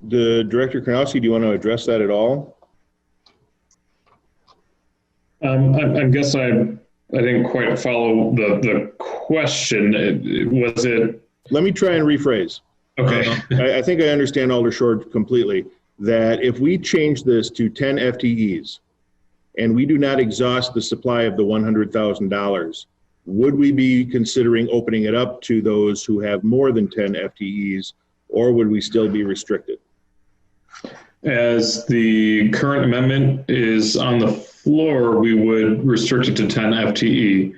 The Director Karnowski, do you want to address that at all? I guess I didn't quite follow the question. Was it? Let me try and rephrase. Okay. I think I understand Alder Shore completely, that if we change this to 10 FTEs and we do not exhaust the supply of the $100,000, would we be considering opening it up to those who have more than 10 FTEs, or would we still be restricted? As the current amendment is on the floor, we would restrict it to 10 FTE.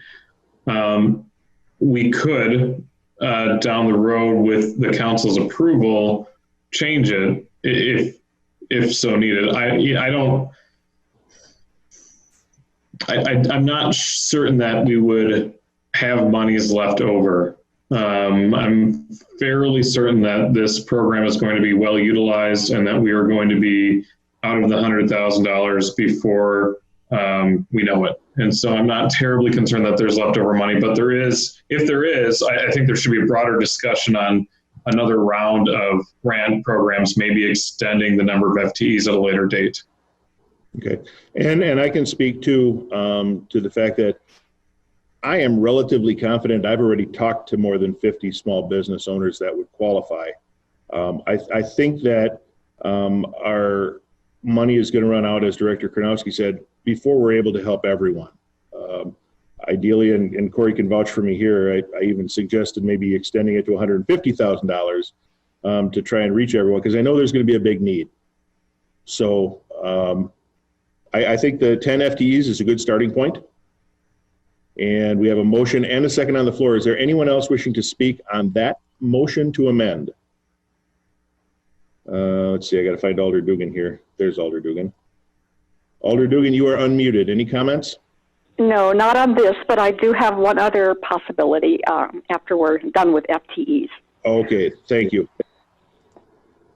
We could, down the road with the council's approval, change it. If if so needed. I'm not certain that we would have monies left over. I'm fairly certain that this program is going to be well utilized and that we are going to be out of the $100,000 before we know it. And so I'm not terribly concerned that there's leftover money, but there is, if there is, I think there should be a broader discussion on another round of grant programs, maybe extending the number of FTEs at a later date. Okay, and I can speak to the fact that I am relatively confident. I've already talked to more than 50 small business owners that would qualify. I think that our money is going to run out, as Director Karnowski said, before we're able to help everyone. Ideally, and Corey can vouch for me here, I even suggested maybe extending it to $150,000 to try and reach everyone, because I know there's going to be a big need. So I think the 10 FTEs is a good starting point. And we have a motion and a second on the floor. Is there anyone else wishing to speak on that motion to amend? Let's see, I got to find Alder Dugan here. There's Alder Dugan. Alder Dugan, you are unmuted. Any comments? No, not on this, but I do have one other possibility after we're done with FTEs. Okay, thank you.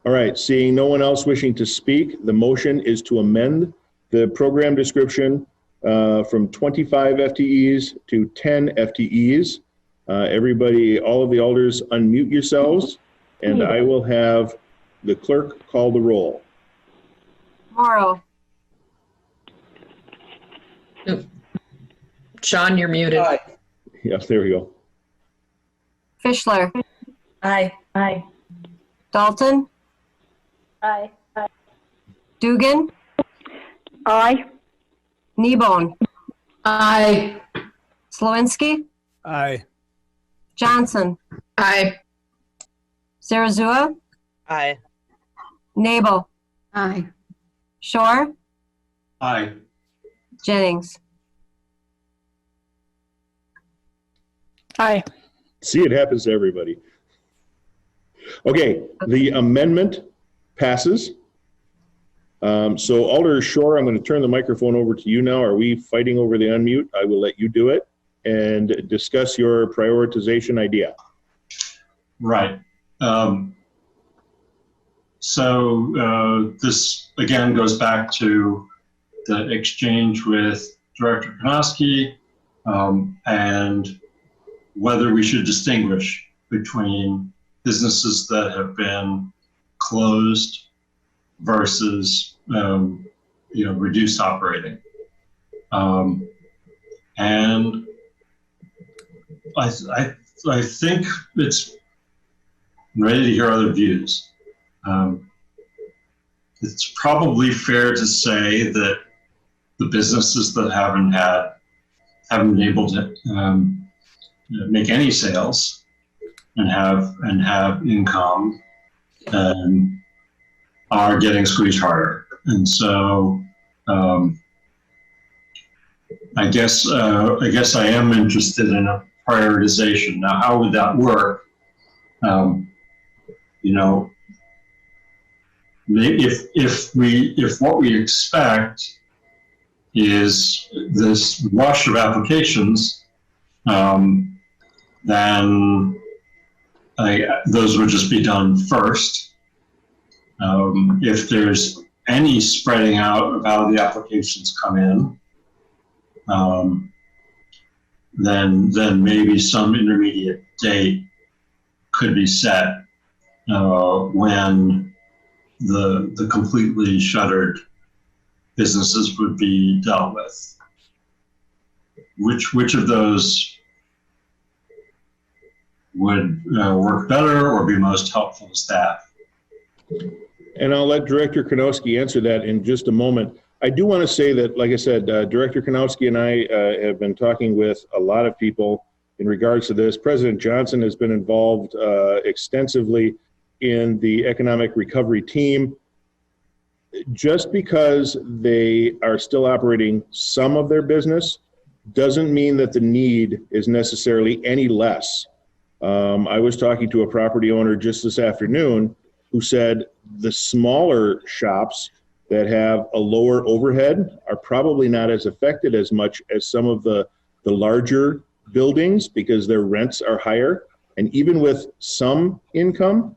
All right, seeing no one else wishing to speak, the motion is to amend the program description from 25 FTEs to 10 FTEs. Everybody, all of the alders, unmute yourselves, and I will have the clerk call the roll. Morrow. Sean, you're muted. Aye. Yes, there we go. Fischler. Aye. Aye. Dalton. Aye. Aye. Dugan. Aye. Kneebone. Aye. Slowinski. Aye. Johnson. Aye. Zarazua. Aye. Nabel. Aye. Shore. Aye. Jennings. Aye. See, it happens to everybody. Okay, the amendment passes. So Alder Shore, I'm going to turn the microphone over to you now. Are we fighting over the unmute? I will let you do it and discuss your prioritization idea. Right. So this again goes back to the exchange with Director Karnowski and whether we should distinguish between businesses that have been closed versus reduced operating. And I think it's ready to hear other views. It's probably fair to say that the businesses that haven't been able to make any sales and have income are getting squeezed harder. And so I guess I am interested in a prioritization. Now, how would that work? If what we expect is this rush of applications, then those would just be done first. If there's any spreading out of how the applications come in, then maybe some intermediate date could be set when the completely shuttered businesses would be dealt with. Which of those would work better or be most helpful to staff? And I'll let Director Karnowski answer that in just a moment. I do want to say that, like I said, Director Karnowski and I have been talking with a lot of people in regards to this. President Johnson has been involved extensively in the economic recovery team. Just because they are still operating some of their business doesn't mean that the need is necessarily any less. I was talking to a property owner just this afternoon who said the smaller shops that have a lower overhead are probably not as affected as much as some of the larger buildings because their rents are higher. And even with some income,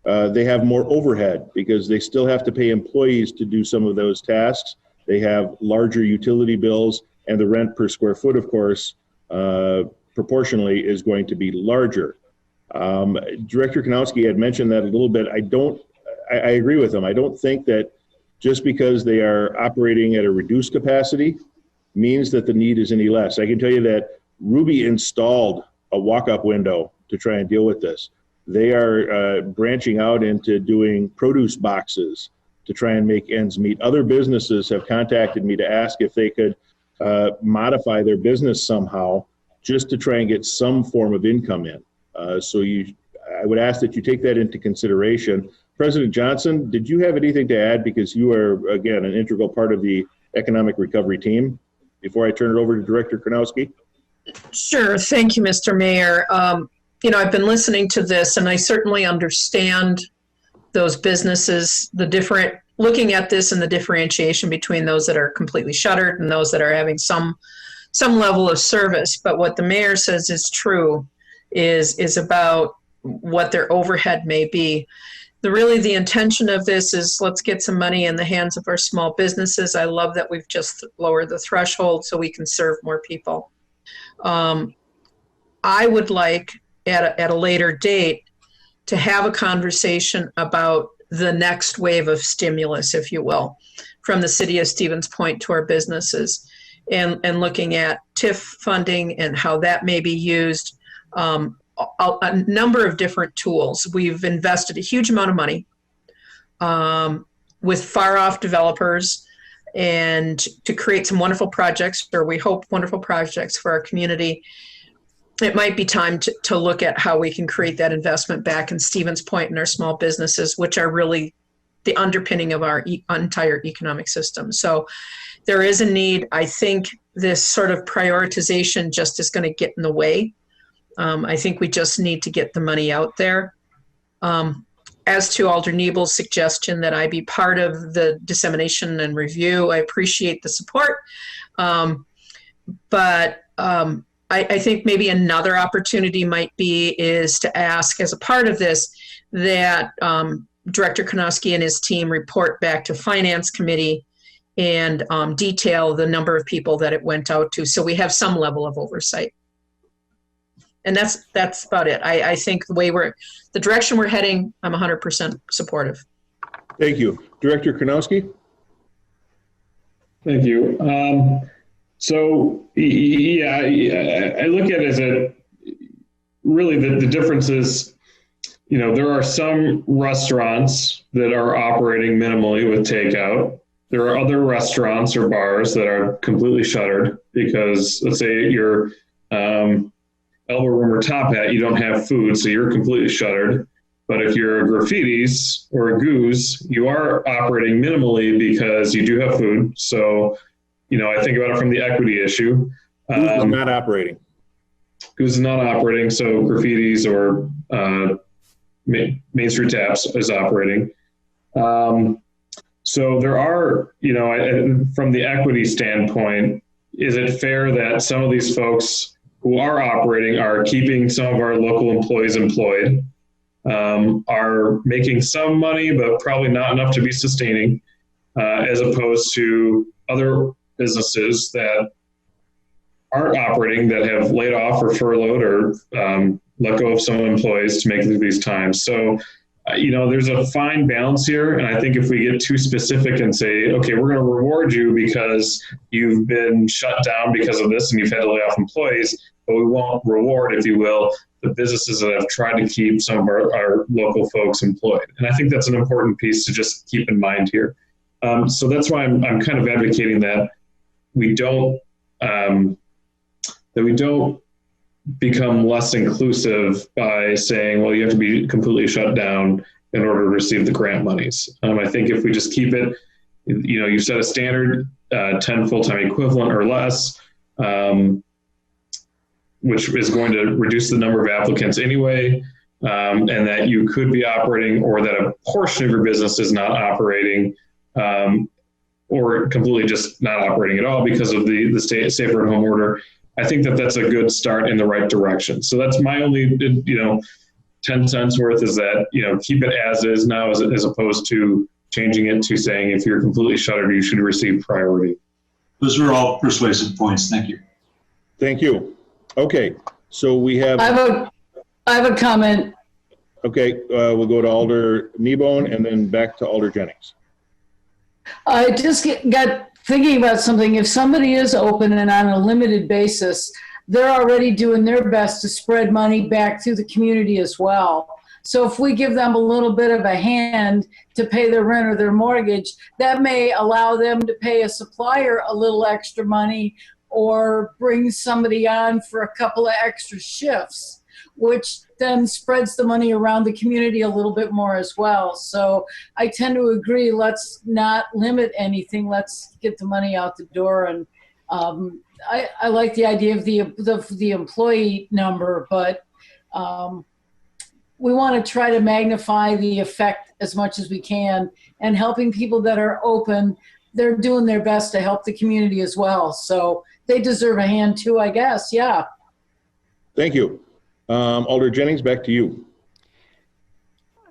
they have more overhead because they still have to pay employees to do some of those tasks. They have larger utility bills, and the rent per square foot, of course, proportionally is going to be larger. Director Kanowski had mentioned that a little bit. I agree with him. I don't think that just because they are operating at a reduced capacity means that the need is any less. I can tell you that Ruby installed a walk-up window to try and deal with this. They are branching out into doing produce boxes to try and make ends meet. Other businesses have contacted me to ask if they could modify their business somehow just to try and get some form of income in. I would ask that you take that into consideration. President Johnson, did you have anything to add? Because you are, again, an integral part of the economic recovery team. Before I turn it over to Director Karnowski. Sure. Thank you, Mr. Mayor. I've been listening to this, and I certainly understand those businesses, looking at this and the differentiation between those that are completely shuttered and those that are having some level of service. But what the mayor says is true is about what their overhead may be. The intention of this is let's get some money in the hands of our small businesses. I love that we've just lowered the threshold so we can serve more people. I would like at a later date to have a conversation about the next wave of stimulus, if you will, from the city of Stevens Point to our businesses and looking at TIF funding and how that may be used. A number of different tools. We've invested a huge amount of money with far off developers and to create some wonderful projects, or we hope wonderful projects for our community. It might be time to look at how we can create that investment back in Stevens Point and our small businesses, which are really the underpinning of our entire economic system. So there is a need. I think this sort of prioritization just is going to get in the way. I think we just need to get the money out there. As to Alder Nebel's suggestion that I be part of the dissemination and review, I appreciate the support. But I think maybe another opportunity might be is to ask as a part of this that Director Kanowski and his team report back to Finance Committee and detail the number of people that it went out to so we have some level of oversight. And that's about it. I think the direction we're heading, I'm 100% supportive. Thank you. Director Karnowski? Thank you. So, yeah, I look at it as really the difference is, there are some restaurants that are operating minimally with takeout. There are other restaurants or bars that are completely shuttered because, let's say, you're Elbow Room or Top Hat, you don't have food, so you're completely shuttered. But if you're a Graffitis or a Goose, you are operating minimally because you do have food. So, I think about it from the equity issue. Goose is not operating. Goose is not operating, so Graffitis or Main Street Taps is operating. So there are, from the equity standpoint, is it fair that some of these folks who are operating are keeping some of our local employees employed, are making some money, but probably not enough to be sustaining, as opposed to other businesses that aren't operating that have laid off or furloughed or let go of some employees to make it through these times. So, there's a fine balance here. And I think if we get too specific and say, okay, we're going to reward you because you've been shut down because of this and you've had to lay off employees, but we won't reward, if you will, the businesses that have tried to keep some of our local folks employed. And I think that's an important piece to just keep in mind here. So that's why I'm kind of advocating that we don't become less inclusive by saying, well, you have to be completely shut down in order to receive the grant monies. I think if we just keep it, you set a standard 10 full-time equivalent or less, which is going to reduce the number of applicants anyway. and that you could be operating, or that a portion of your business is not operating, or completely just not operating at all because of the state safer at home order. I think that that's a good start in the right direction. So that's my only, 10 cents worth, is that, keep it as is now, as opposed to changing it to saying if you're completely shuttered, you should receive priority. Those are all persuasive points. Thank you. Thank you. Okay, so we have. I have a comment. Okay, we'll go to Alder Kneebone and then back to Alder Jennings. I just got thinking about something. If somebody is open and on a limited basis, they're already doing their best to spread money back through the community as well. So if we give them a little bit of a hand to pay their rent or their mortgage, that may allow them to pay a supplier a little extra money, or bring somebody on for a couple of extra shifts, which then spreads the money around the community a little bit more as well. So I tend to agree, let's not limit anything. Let's get the money out the door. And I like the idea of the employee number, but we want to try to magnify the effect as much as we can, and helping people that are open, they're doing their best to help the community as well. So they deserve a hand too, I guess. Yeah. Thank you. Alder Jennings, back to you.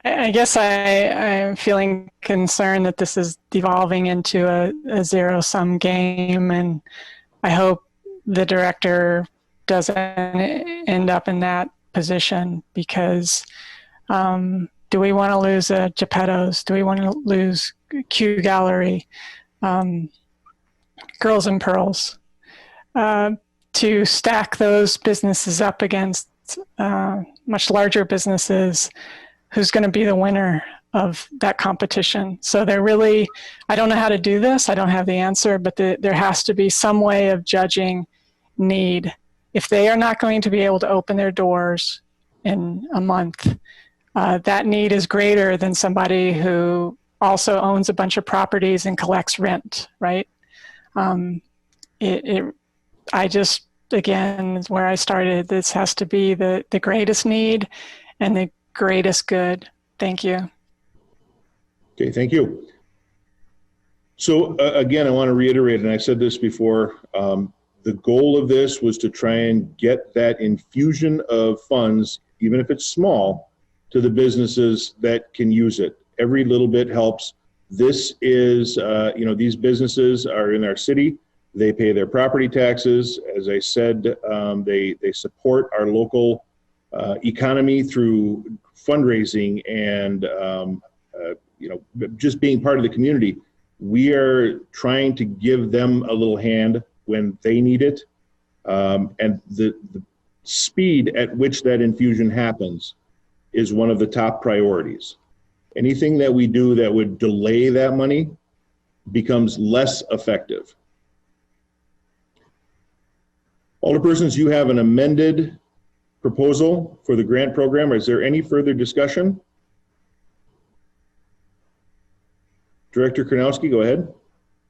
I guess I'm feeling concerned that this is devolving into a zero-sum game, and I hope the director doesn't end up in that position, because do we want to lose Geppetto's? Do we want to lose Q Gallery, Girls and Pearls? To stack those businesses up against much larger businesses, who's going to be the winner of that competition? So they're really, I don't know how to do this. I don't have the answer, but there has to be some way of judging need. If they are not going to be able to open their doors in a month, that need is greater than somebody who also owns a bunch of properties and collects rent, right? I just, again, is where I started. This has to be the greatest need and the greatest good. Thank you. Okay, thank you. So again, I want to reiterate, and I said this before, the goal of this was to try and get that infusion of funds, even if it's small, to the businesses that can use it. Every little bit helps. This is, these businesses are in our city. They pay their property taxes. As I said, they support our local economy through fundraising and just being part of the community. We are trying to give them a little hand when they need it, and the speed at which that infusion happens is one of the top priorities. Anything that we do that would delay that money becomes less effective. Alderpersons, you have an amended proposal for the grant program. Is there any further discussion? Director Karnowski, go ahead.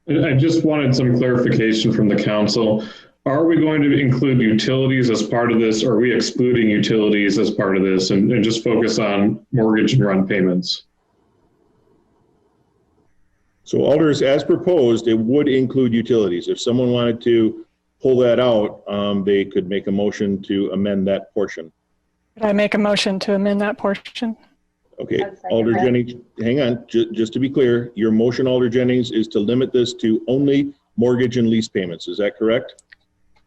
I just wanted some clarification from the council. Are we going to include utilities as part of this, or are we excluding utilities as part of this, and just focus on mortgage and rent payments? So alders, as proposed, it would include utilities. If someone wanted to pull that out, they could make a motion to amend that portion. Could I make a motion to amend that portion? Okay, Alder Jennings, hang on, just to be clear, your motion, Alder Jennings, is to limit this to only mortgage and lease payments. Is that correct?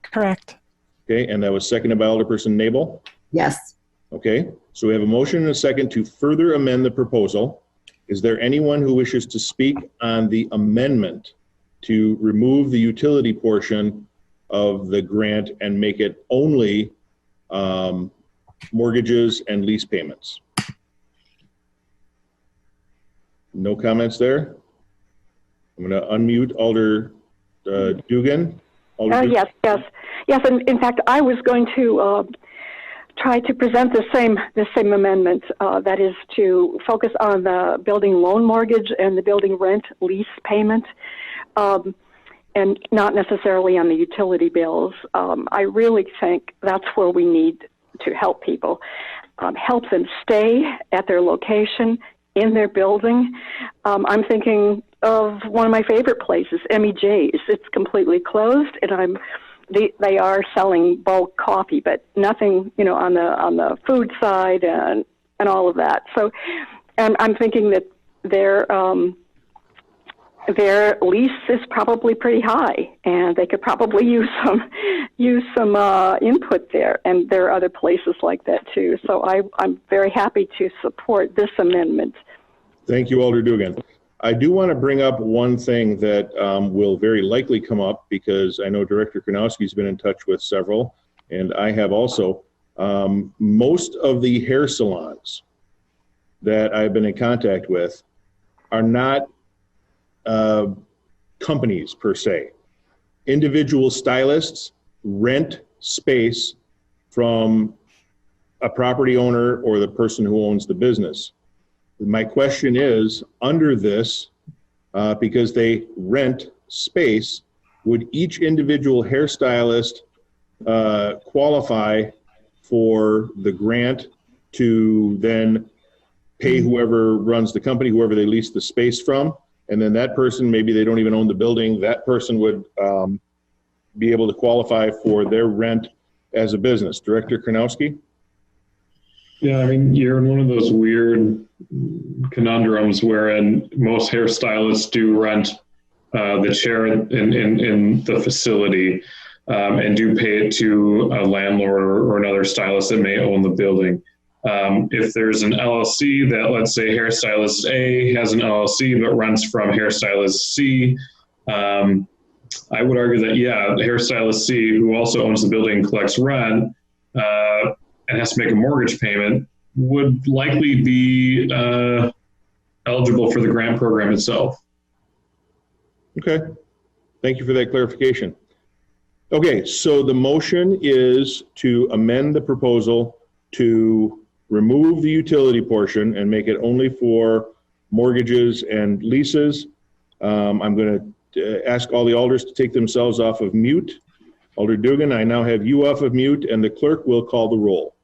Correct. Okay, and that was seconded by Alderperson Nabel? Yes. Okay, so we have a motion and a second to further amend the proposal. Is there anyone who wishes to speak on the amendment to remove the utility portion of the grant and make it only mortgages and lease payments? No comments there? I'm going to unmute Alder Dugan. Yes. And in fact, I was going to try to present the same amendment. That is to focus on the building loan mortgage and the building rent lease payment, and not necessarily on the utility bills. I really think that's where we need to help people. help them stay at their location in their building. I'm thinking of one of my favorite places, Emmy J's. It's completely closed, and they are selling bulk coffee, but nothing, on the food side and all of that. So, I'm thinking that their lease is probably pretty high, and they could probably use some input there. And there are other places like that too. So I'm very happy to support this amendment. Thank you, Alder Dugan. I do want to bring up one thing that will very likely come up, because I know Director Karnowski's been in touch with several, and I have also. Most of the hair salons that I've been in contact with are not companies per se. Individual stylists rent space from a property owner or the person who owns the business. My question is, under this, because they rent space, would each individual hairstylist qualify for the grant to then pay whoever runs the company, whoever they lease the space from? And then that person, maybe they don't even own the building, that person would be able to qualify for their rent as a business. Director Karnowski? Yeah, I mean, you're in one of those weird conundrums wherein most hairstylists do rent the chair in the facility and do pay it to a landlord or another stylist that may own the building. If there's an LLC that, let's say, hairstylist A has an LLC but rents from hairstylist C, I would argue that, yeah, hairstylist C, who also owns the building and collects rent and has to make a mortgage payment, would likely be eligible for the grant program itself. Okay, thank you for that clarification. Okay, so the motion is to amend the proposal to remove the utility portion and make it only for mortgages and leases. I'm going to ask all the alders to take themselves off of mute. Alder Dugan, I now have you off of mute, and the clerk will call the roll.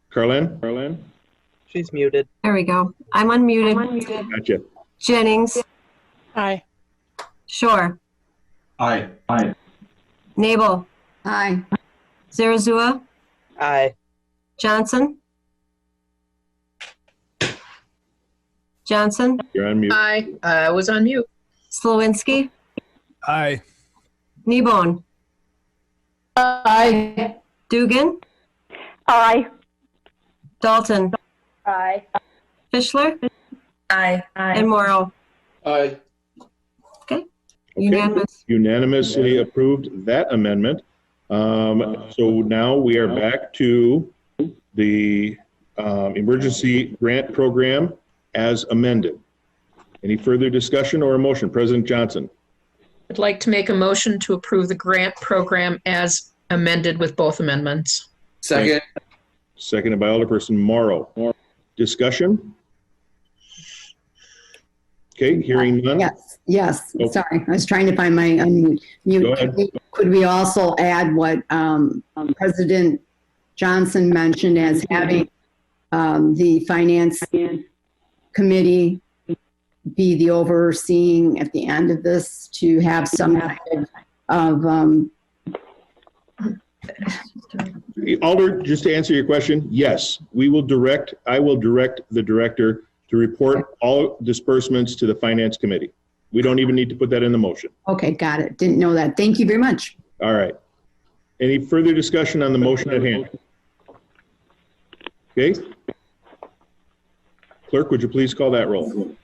Carlin? She's muted. There we go. I'm unmuted. Gotcha. Jennings. Aye. Shore. Aye. Nabel. Aye. Zarazua. Aye. Johnson. Johnson. You're on mute. Aye. I was on mute. Slowinski. Aye. Kneebone. Aye. Dugan. Aye. Dalton. Aye. Fischler. Aye. And Morrow. Aye. Okay. Unanimous. Unanimously approved that amendment. So now we are back to the emergency grant program as amended. Any further discussion or a motion? President Johnson. I'd like to make a motion to approve the grant program as amended with both amendments. Second. Seconded by Alderperson Morrow. Discussion? Okay, hearing none. Yes. Oh. Sorry, I was trying to find my unmute. Go ahead. Could we also add what President Johnson mentioned as having the Finance Committee be the overseeing at the end of this, to have some kind of Alder, just to answer your question, yes, I will direct the director to report all disbursements to the Finance Committee. We don't even need to put that in the motion. Okay, got it. Didn't know that. Thank you very much. All right. Any further discussion on the motion at hand? Okay. Clerk, would you please call that roll?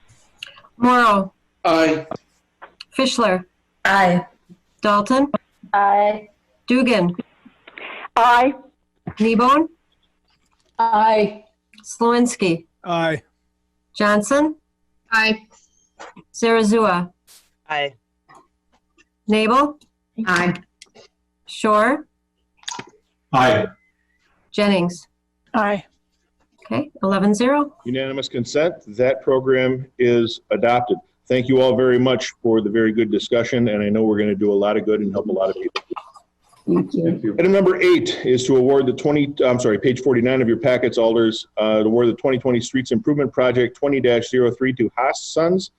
Morrow. Aye. Fischler. Aye. Dalton. Aye. Dugan. Aye. Kneebone. Aye. Slowinski. Aye. Johnson. Aye. Zarazua. Aye. Nabel. Aye. Shore. Aye. Jennings. Aye. Okay, 11-0. Unanimous consent. That program is adopted. thank you all very much for the very good discussion, and I know we're going to do a lot of good and help a lot of people. Thank you. Item number 8 is to award the page 49 of your packets, Alders, to award the 2020 Streets Improvement Project 20-03 to Haas Sons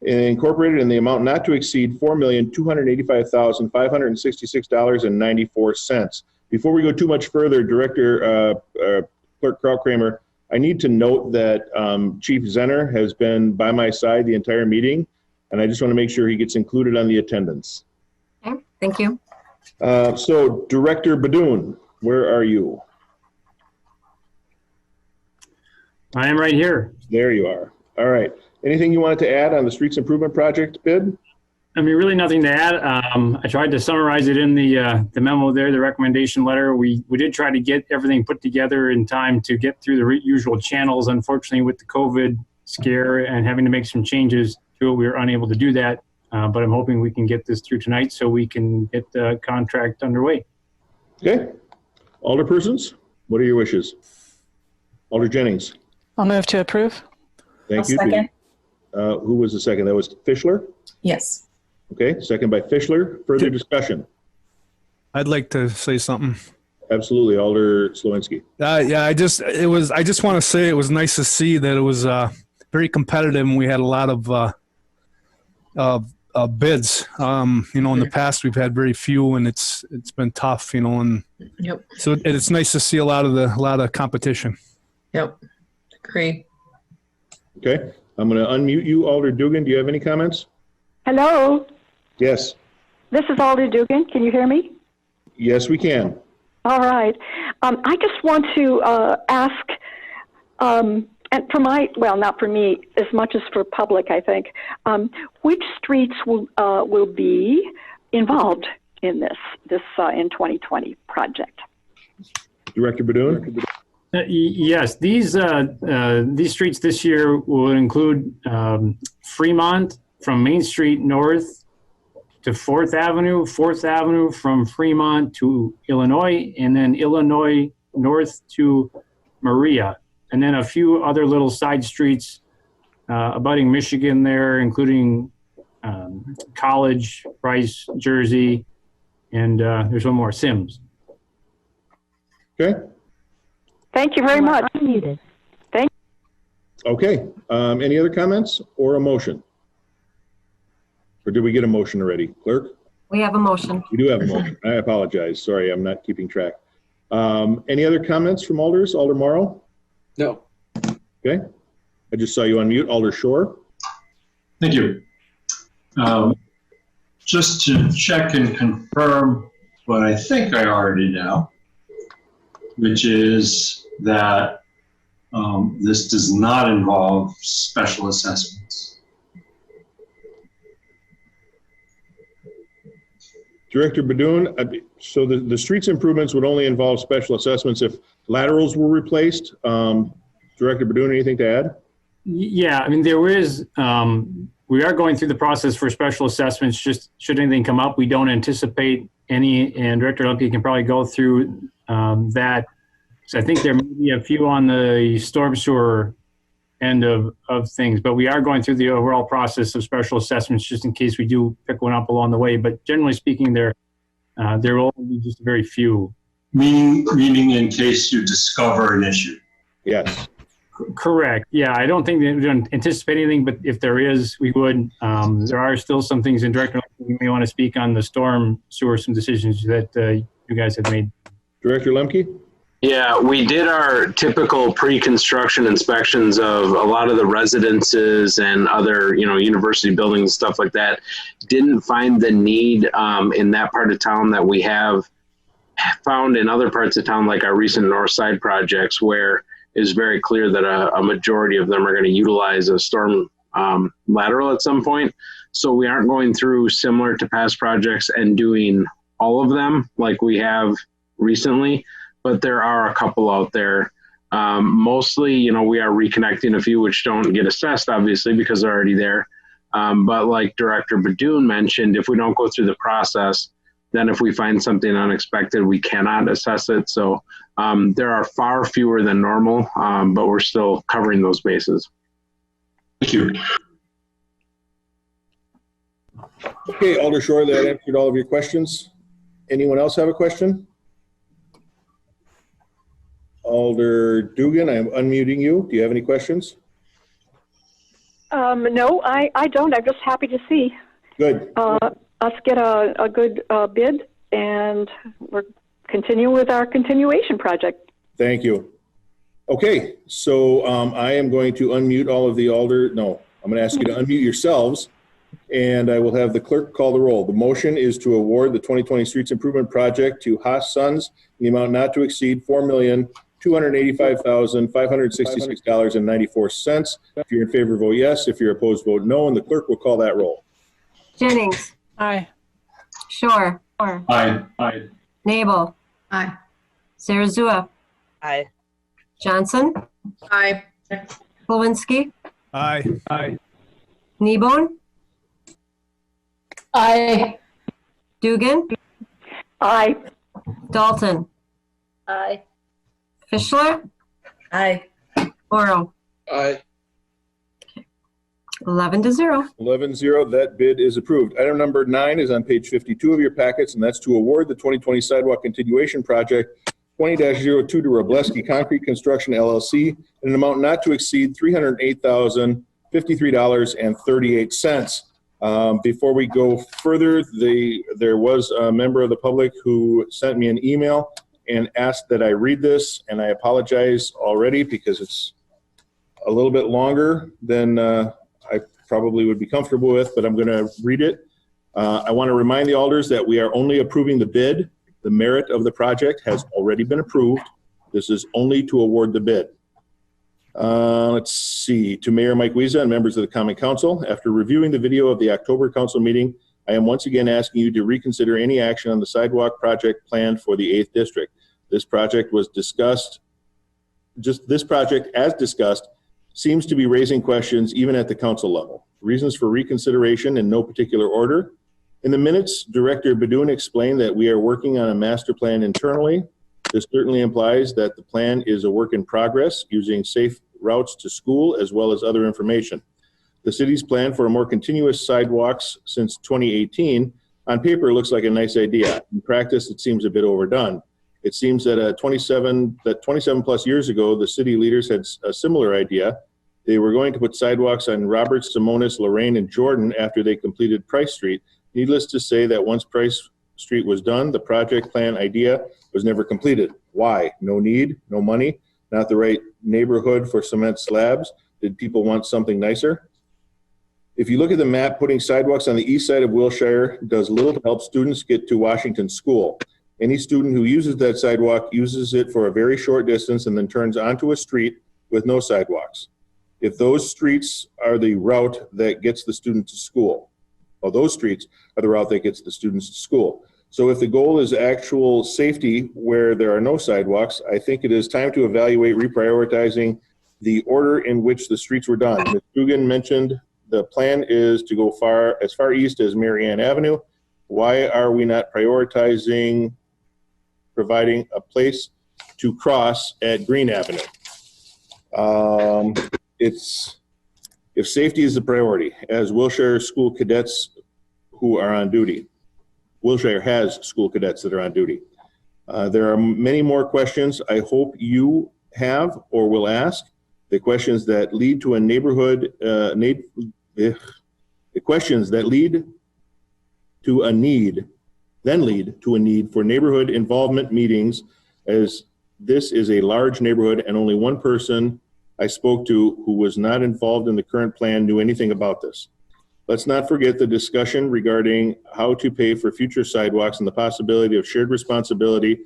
Incorporated in the amount not to exceed $4,285,566.94. Before we go too much further, Clerk Krautkramer, I need to note that Chief Zenner has been by my side the entire meeting, and I just want to make sure he gets included on the attendance. Okay, thank you. So, Director Badoon, where are you? I am right here. There you are. All right. Anything you wanted to add on the Streets Improvement Project bid? I mean, really nothing to add. I tried to summarize it in the memo there, the recommendation letter. We did try to get everything put together in time to get through the usual channels. Unfortunately, with the COVID scare and having to make some changes to it, we were unable to do that. But I'm hoping we can get this through tonight so we can get the contract underway. Okay. Alderpersons, what are your wishes? Alder Jennings. I'll move to approve. Thank you. Second. Who was the second? That was Fischler? Yes. Okay, second by Fischler. Further discussion? I'd like to say something. Absolutely, Alder Slowinski. Yeah, I just want to say it was nice to see that it was very competitive and we had a lot of bids. In the past we've had very few and it's been tough, and Yep. so it's nice to see a lot of competition. Yep. Agree. Okay, I'm going to unmute you, Alder Dugan. Do you have any comments? Hello, Yes. this is Alder Dugan. Can you hear me? Yes, we can. All right. I just want to ask, and not for me as much as for public, I think, which streets will be involved in this in 2020 project? Director Badoon? Yes, these streets this year will include Fremont from Main Street north to 4th Avenue, 4th Avenue from Fremont to Illinois, and then Illinois north to Maria, and then a few other little side streets abutting Michigan there, including College, Rice, Jersey, and there's one more, Sims. Okay. Thank you very much. Okay. Any other comments or a motion? Or did we get a motion already? Clerk? We have a motion. We do have a motion. I apologize. Sorry, I'm not keeping track. Any other comments from Alders? Alder Morrow? No. Okay. I just saw you on mute. Alder Shore? Thank you. Just to check and confirm what I think I already know, which is that this does not involve special assessments. Director Badoon, so the streets improvements would only involve special assessments if laterals were replaced. Director Badoon, anything to add? Yeah, I mean, there is, we are going through the process for special assessments. Just should anything come up, we don't anticipate any, and Director Lemke can probably go through that. So I think there may be a few on the storm sewer end of things, but we are going through the overall process of special assessments just in case we do pick one up along the way. But generally speaking, there will only be just very few. Meaning in case you discover an issue. Yes. Correct. Yeah, I don't think we don't anticipate anything, but if there is, we would. There are still some things in Director, you may want to speak on the storm sewer, some decisions that you guys have made. Director Lemke? Yeah, we did our typical pre-construction inspections of a lot of the residences and other, university buildings, stuff like that. Didn't find the need in that part of town that we have found in other parts of town, like our recent North Side projects, where it's very clear that a majority of them are going to utilize a storm lateral at some point. So we aren't going through, similar to past projects, and doing all of them like we have recently. But there are a couple out there. Mostly, we are reconnecting a few which don't get assessed, obviously, because they're already there. But like Director Badoon mentioned, if we don't go through the process, then if we find something unexpected, we cannot assess it. So there are far fewer than normal, but we're still covering those bases. Thank you. Okay, Alder Shore, that answered all of your questions. Anyone else have a question? Alder Dugan, I'm unmuting you. Do you have any questions? No, I don't. I'm just happy to see Good. us get a good bid, and we're continuing with our continuation project. Thank you. Okay, so I am going to unmute all of the Alder. No, I'm going to ask you to unmute yourselves, and I will have the clerk call the roll. The motion is to award the 2020 Streets Improvement Project to Haas Sons in the amount not to exceed $4,285,566.94. If you're in favor, vote yes. If you're opposed, vote no, and the clerk will call that roll. Jennings. Aye. Shore. Aye. Aye. Nabel. Aye. Sarazua. Aye. Johnson. Aye. Slawinski. Aye. Aye. Kneebone. Aye. Dugan. Aye. Dalton. Aye. Fischler. Aye. Oro. Aye. 11-0. 11-0, that bid is approved. Item number 9 is on page 52 of your packets, and that's to award the 2020 Sidewalk Continuation Project 20-02 to Robleski Concrete Construction LLC in an amount not to exceed $308,053.38. Before we go further, there was a member of the public who sent me an email and asked that I read this, and I apologize already because it's a little bit longer than I probably would be comfortable with, but I'm going to read it. I want to remind the alders that we are only approving the bid. The merit of the project has already been approved. This is only to award the bid. Let's see. To Mayor Mike Wiesa and members of the Common Council, after reviewing the video of the October council meeting, I am once again asking you to reconsider any action on the sidewalk project planned for the 8th District. This project was discussed, this project as discussed seems to be raising questions even at the council level. Reasons for reconsideration in no particular order. In the minutes, Director Badoun explained that we are working on a master plan internally. This certainly implies that the plan is a work in progress using safe routes to school as well as other information. The city's plan for a more continuous sidewalks since 2018 on paper looks like a nice idea. In practice, it seems a bit overdone. It seems that 27 plus years ago, the city leaders had a similar idea. They were going to put sidewalks on Roberts, Simonis, Lorraine, and Jordan after they completed Price Street. Needless to say that once Price Street was done, the project plan idea was never completed. Why? No need, no money, not the right neighborhood for cement slabs. Did people want something nicer? If you look at the map, putting sidewalks on the east side of Wilshire does little to help students get to Washington School. Any student who uses that sidewalk uses it for a very short distance and then turns onto a street with no sidewalks. If those streets are the route that gets the student to school, well, those streets are the route that gets the students to school. So if the goal is actual safety where there are no sidewalks, I think it is time to evaluate reprioritizing the order in which the streets were done. Ms. Dugan mentioned the plan is to go as far east as Marianne Avenue. Why are we not prioritizing providing a place to cross at Green Avenue? If safety is the priority, as Wilshire school cadets who are on duty, Wilshire has school cadets that are on duty. There are many more questions I hope you have or will ask. The questions that lead to a neighborhood, the questions that lead to a need, then lead to a need for neighborhood involvement meetings, as this is a large neighborhood and only one person I spoke to who was not involved in the current plan knew anything about this. Let's not forget the discussion regarding how to pay for future sidewalks and the possibility of shared responsibility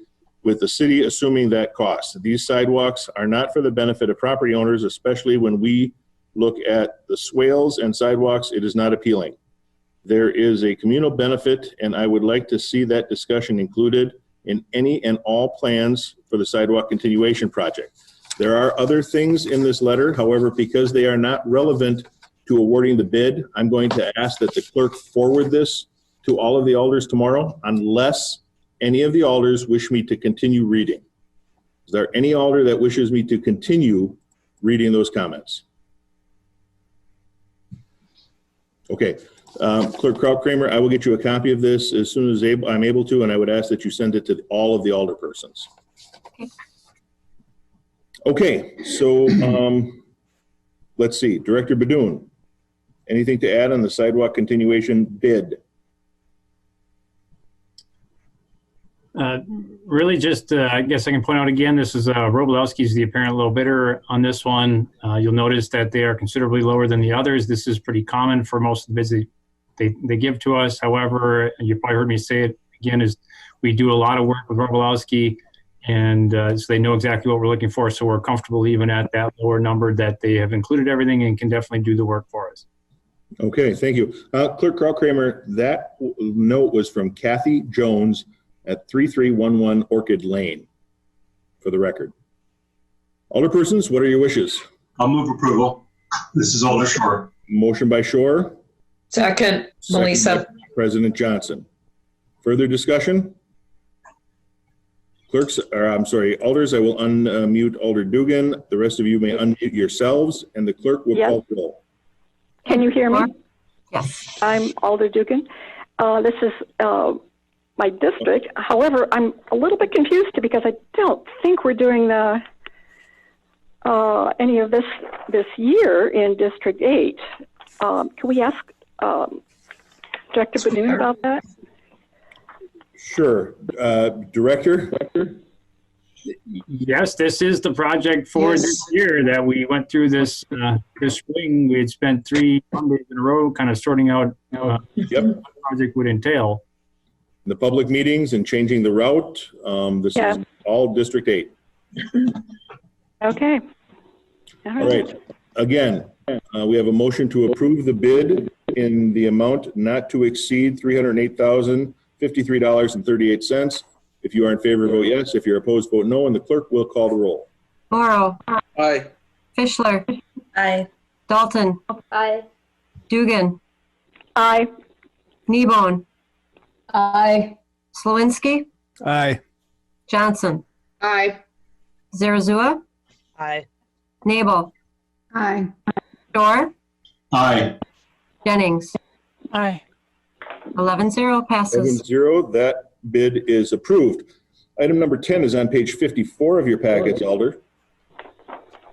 with the city assuming that cost. These sidewalks are not for the benefit of property owners, especially when we look at the swales and sidewalks, it is not appealing. There is a communal benefit, and I would like to see that discussion included in any and all plans for the sidewalk continuation project. There are other things in this letter, however, because they are not relevant to awarding the bid, I'm going to ask that the clerk forward this to all of the alders tomorrow, unless any of the alders wish me to continue reading. Is there any alder that wishes me to continue reading those comments? Okay, Clerk Krautkramer, I will get you a copy of this as soon as I'm able to, and I would ask that you send it to all of the alderpersons. Okay, so let's see. Director Badoon, anything to add on the sidewalk continuation bid? Really just, I guess I can point out again, this is Robolowski's the apparent low bidder on this one. You'll notice that they are considerably lower than the others. This is pretty common for most of the bids they give to us. However, you probably heard me say it again, is we do a lot of work with Robolowski, and so they know exactly what we're looking for. So we're comfortable even at that lower number that they have included everything and can definitely do the work for us. Okay, thank you. Clerk Krautkramer, that note was from Kathy Jones at 3311 Orchid Lane, for the record. Alderpersons, what are your wishes? I'll move approval. This is Alder Shore. Motion by Shore. Second, Melissa. By President Johnson. Further discussion? Alders, I will unmute Alder Dugan. The rest of you may unmute yourselves, and the clerk will call the roll. Can you hear me? Yes. I'm Alder Dugan. This is my district. However, I'm a little bit confused because I don't think we're doing any of this year in District 8. Can we ask Director Badoon about that? Sure. Director? Yes, this is the project for this year that we went through this spring. We had spent 3 Mondays in a row kind of sorting out what the project would entail. The public meetings and changing the route. This is all District 8. Okay. All right. Again, we have a motion to approve the bid in the amount not to exceed $308,053.38. If you are in favor, vote yes. If you're opposed, vote no, and the clerk will call the roll. Morrow. Aye. Fischler. Aye. Dalton. Aye. Dugan. Aye. Kneebone. Aye. Slawinski. Aye. Johnson. Aye. Zarazua. Aye. Nabel. Aye. Shore. Aye. Jennings. Aye. 11-0 passes. 11-0, that bid is approved. Item number 10 is on page 54 of your packets, Alder.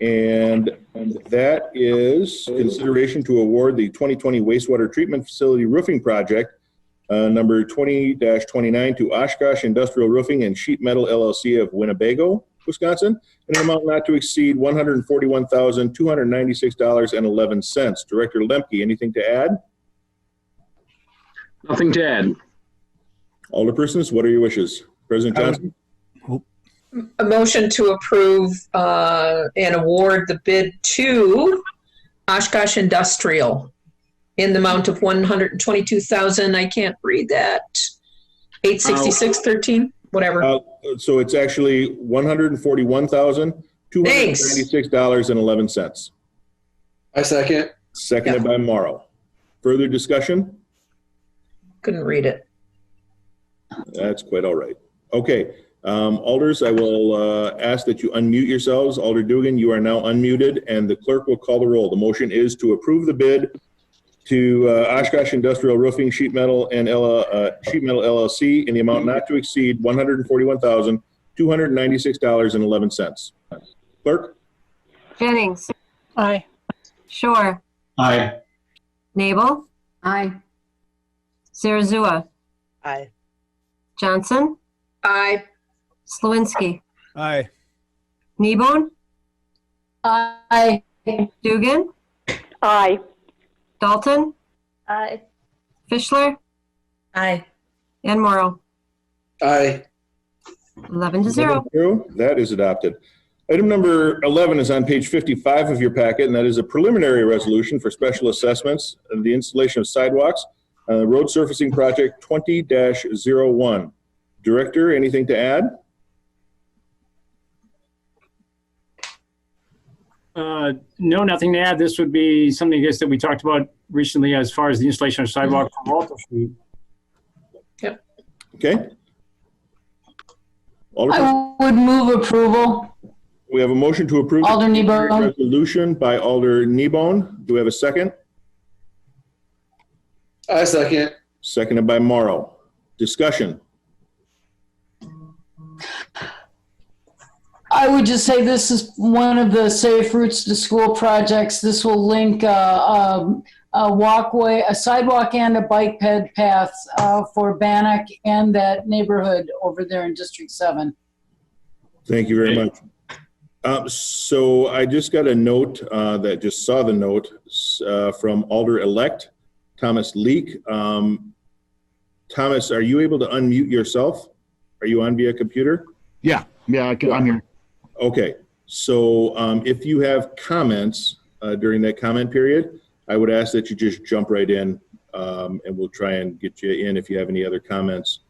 And that is consideration to award the 2020 wastewater treatment facility roofing project, number 20-29 to Oshkosh Industrial Roofing and Sheet Metal LLC of Winnebago, Wisconsin, in an amount not to exceed $141,296.11. Director Lemke, anything to add? Nothing to add. Alderpersons, what are your wishes? President Johnson? A motion to approve and award the bid to Oshkosh Industrial in the amount of $122,000. I can't read that. $866.13, whatever. So it's actually $141,296.11. I second. Seconded by Morrow. Further discussion? Couldn't read it. That's quite all right. Okay. Alders, I will ask that you unmute yourselves. Alder Dugan, you are now unmuted, and the clerk will call the roll. The motion is to approve the bid to Oshkosh Industrial Roofing Sheet Metal and Sheet Metal LLC in the amount not to exceed $141,296.11. Clerk? Jennings. Aye. Shore. Aye. Nabel. Aye. Zarazua. Aye. Johnson. Aye. Slawinski. Aye. Kneebone. Aye. Dugan. Aye. Dalton. Aye. Fischler. Aye. And Morrow. Aye. 11-0. That is adopted. Item number 11 is on page 55 of your packet, and that is a preliminary resolution for special assessments and the installation of sidewalks on the road surfacing project 20-01. Director, anything to add? No, nothing to add. This would be something, I guess, that we talked about recently as far as the installation of sidewalk from Walter Street. Yep. Okay. I would move approval. We have a motion to approve Alder the Kneebone. resolution by Alder Kneebone. Do we have a second? I second. Seconded by Morrow. Discussion. I would just say this is one of the Safe Routes to School projects. This will link a walkway, a sidewalk and a bike ped path for Bannock and that neighborhood over there in District 7. Thank you very much. So I just got a note that just saw the note from Alder-elect Thomas Leek. Thomas, are you able to unmute yourself? Are you on via computer? Yeah, I'm here. Okay, so if you have comments during that comment period, I would ask that you just jump right in and we'll try and get you in if you have any other comments.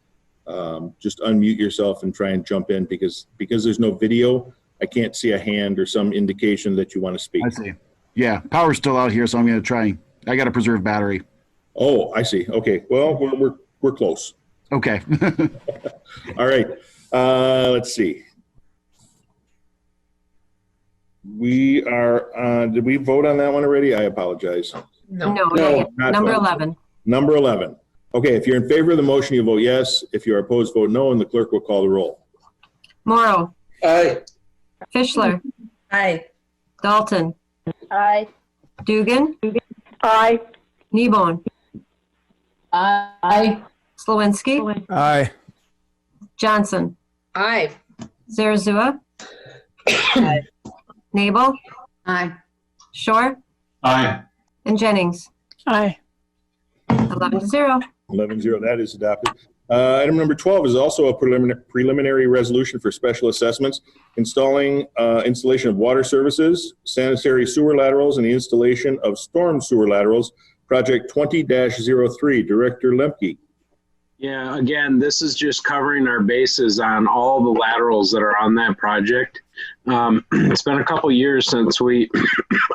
Just unmute yourself and try and jump in because there's no video, I can't see a hand or some indication that you want to speak. I see. Yeah, power's still out here, so I'm going to try. I got to preserve battery. Oh, I see. Okay, well, we're close. Okay. All right, let's see. We are, did we vote on that one already? I apologize. No, not yet. Number 11. Number 11. Okay, if you're in favor of the motion, you vote yes. If you're opposed, vote no, and the clerk will call the roll. Morrow. Aye. Fischler. Aye. Dalton. Aye. Dugan. Aye. Kneebone. Aye. Slawinski. Aye. Johnson. Aye. Zarazua. Aye. Nabel. Aye. Shore. Aye. And Jennings. Aye. 11-0. 11-0, that is adopted. Item number 12 is also a preliminary resolution for special assessments, installation of water services, sanitary sewer laterals, and the installation of storm sewer laterals, project 20-03. Director Lemke. Yeah, again, this is just covering our bases on all the laterals that are on that project. It's been a couple years since we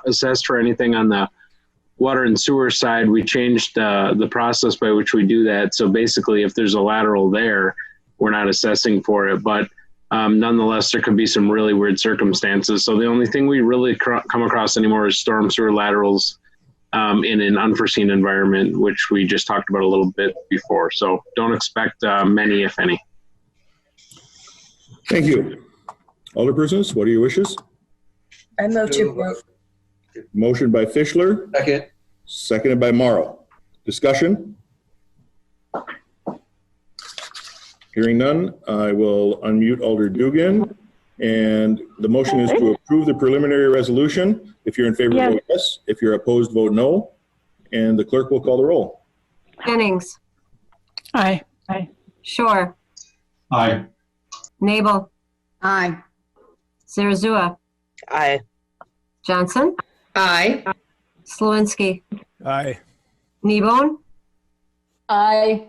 assessed for anything on the water and sewer side. We changed the process by which we do that. So basically, if there's a lateral there, we're not assessing for it. But nonetheless, there could be some really weird circumstances. So the only thing we really come across anymore is storm sewer laterals in an unforeseen environment, which we just talked about a little bit before. So don't expect many, if any. Thank you. Alderpersons, what are your wishes? I move to approve. Motion by Fischler. Second. Seconded by Morrow. Discussion? Hearing none, I will unmute Alder Dugan. And the motion is to approve the preliminary resolution. If you're in favor, vote yes. If you're opposed, vote no. And the clerk will call the roll. Jennings. Aye. Shore. Aye. Nabel. Aye. Zarazua. Aye. Johnson. Aye. Slawinski. Aye. Kneebone. Aye.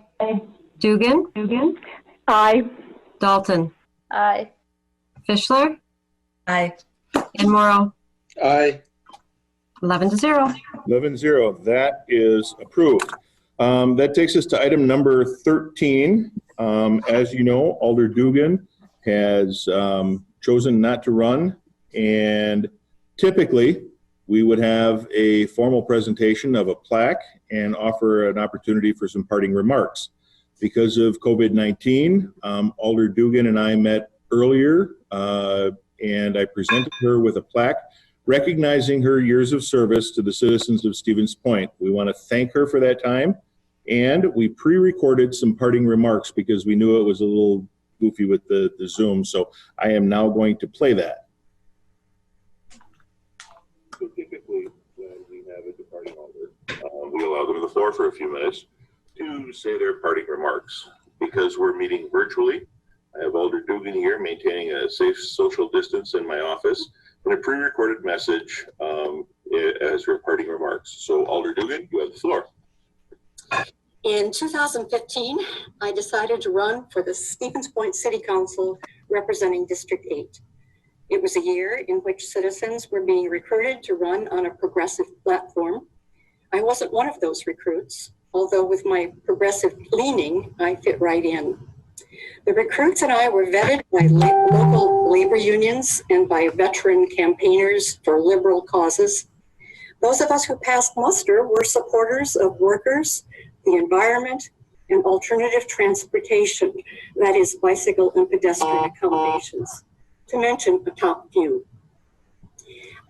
Dugan. Aye. Dalton. Aye. Fischler. Aye. And Morrow. Aye. 11-0. 11-0, that is approved. That takes us to item number 13. As you know, Alder Dugan has chosen not to run, and typically we would have a formal presentation of a plaque and offer an opportunity for some parting remarks. Because of COVID-19, Alder Dugan and I met earlier and I presented her with a plaque recognizing her years of service to the citizens of Stevens Point. We want to thank her for that time, and we pre-recorded some parting remarks because we knew it was a little goofy with the Zoom, so I am now going to play that. Typically, when we have a departing alder, we allow them the floor for a few minutes to say their parting remarks. Because we're meeting virtually, I have Alder Dugan here maintaining a safe social distance in my office and a pre-recorded message as her parting remarks. So Alder Dugan, you have the floor. In 2015, I decided to run for the Stevens Point City Council representing District 8. It was a year in which citizens were being recruited to run on a progressive platform. I wasn't one of those recruits, although with my progressive leaning, I fit right in. The recruits and I were vetted by local labor unions and by veteran campaigners for liberal causes. Those of us who passed muster were supporters of workers, the environment, and alternative transportation, that is bicycle and pedestrian accommodations, to mention a top few.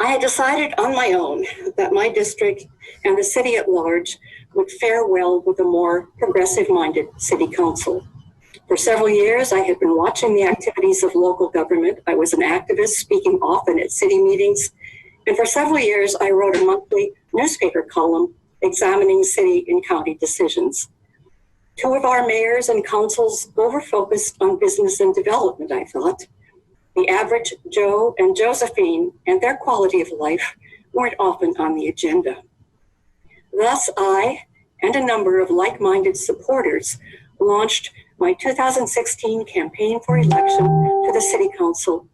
I had decided on my own that my district and the city at large would fare well with a more progressive-minded city council. For several years, I had been watching the activities of local government. I was an activist speaking often at city meetings. And for several years, I wrote a monthly newspaper column examining city and county decisions. Two of our mayors and councils over-focused on business and development, I thought. The average Joe and Josephine and their quality of life weren't often on the agenda. Thus, I and a number of like-minded supporters launched my 2016 campaign for election to the City Council,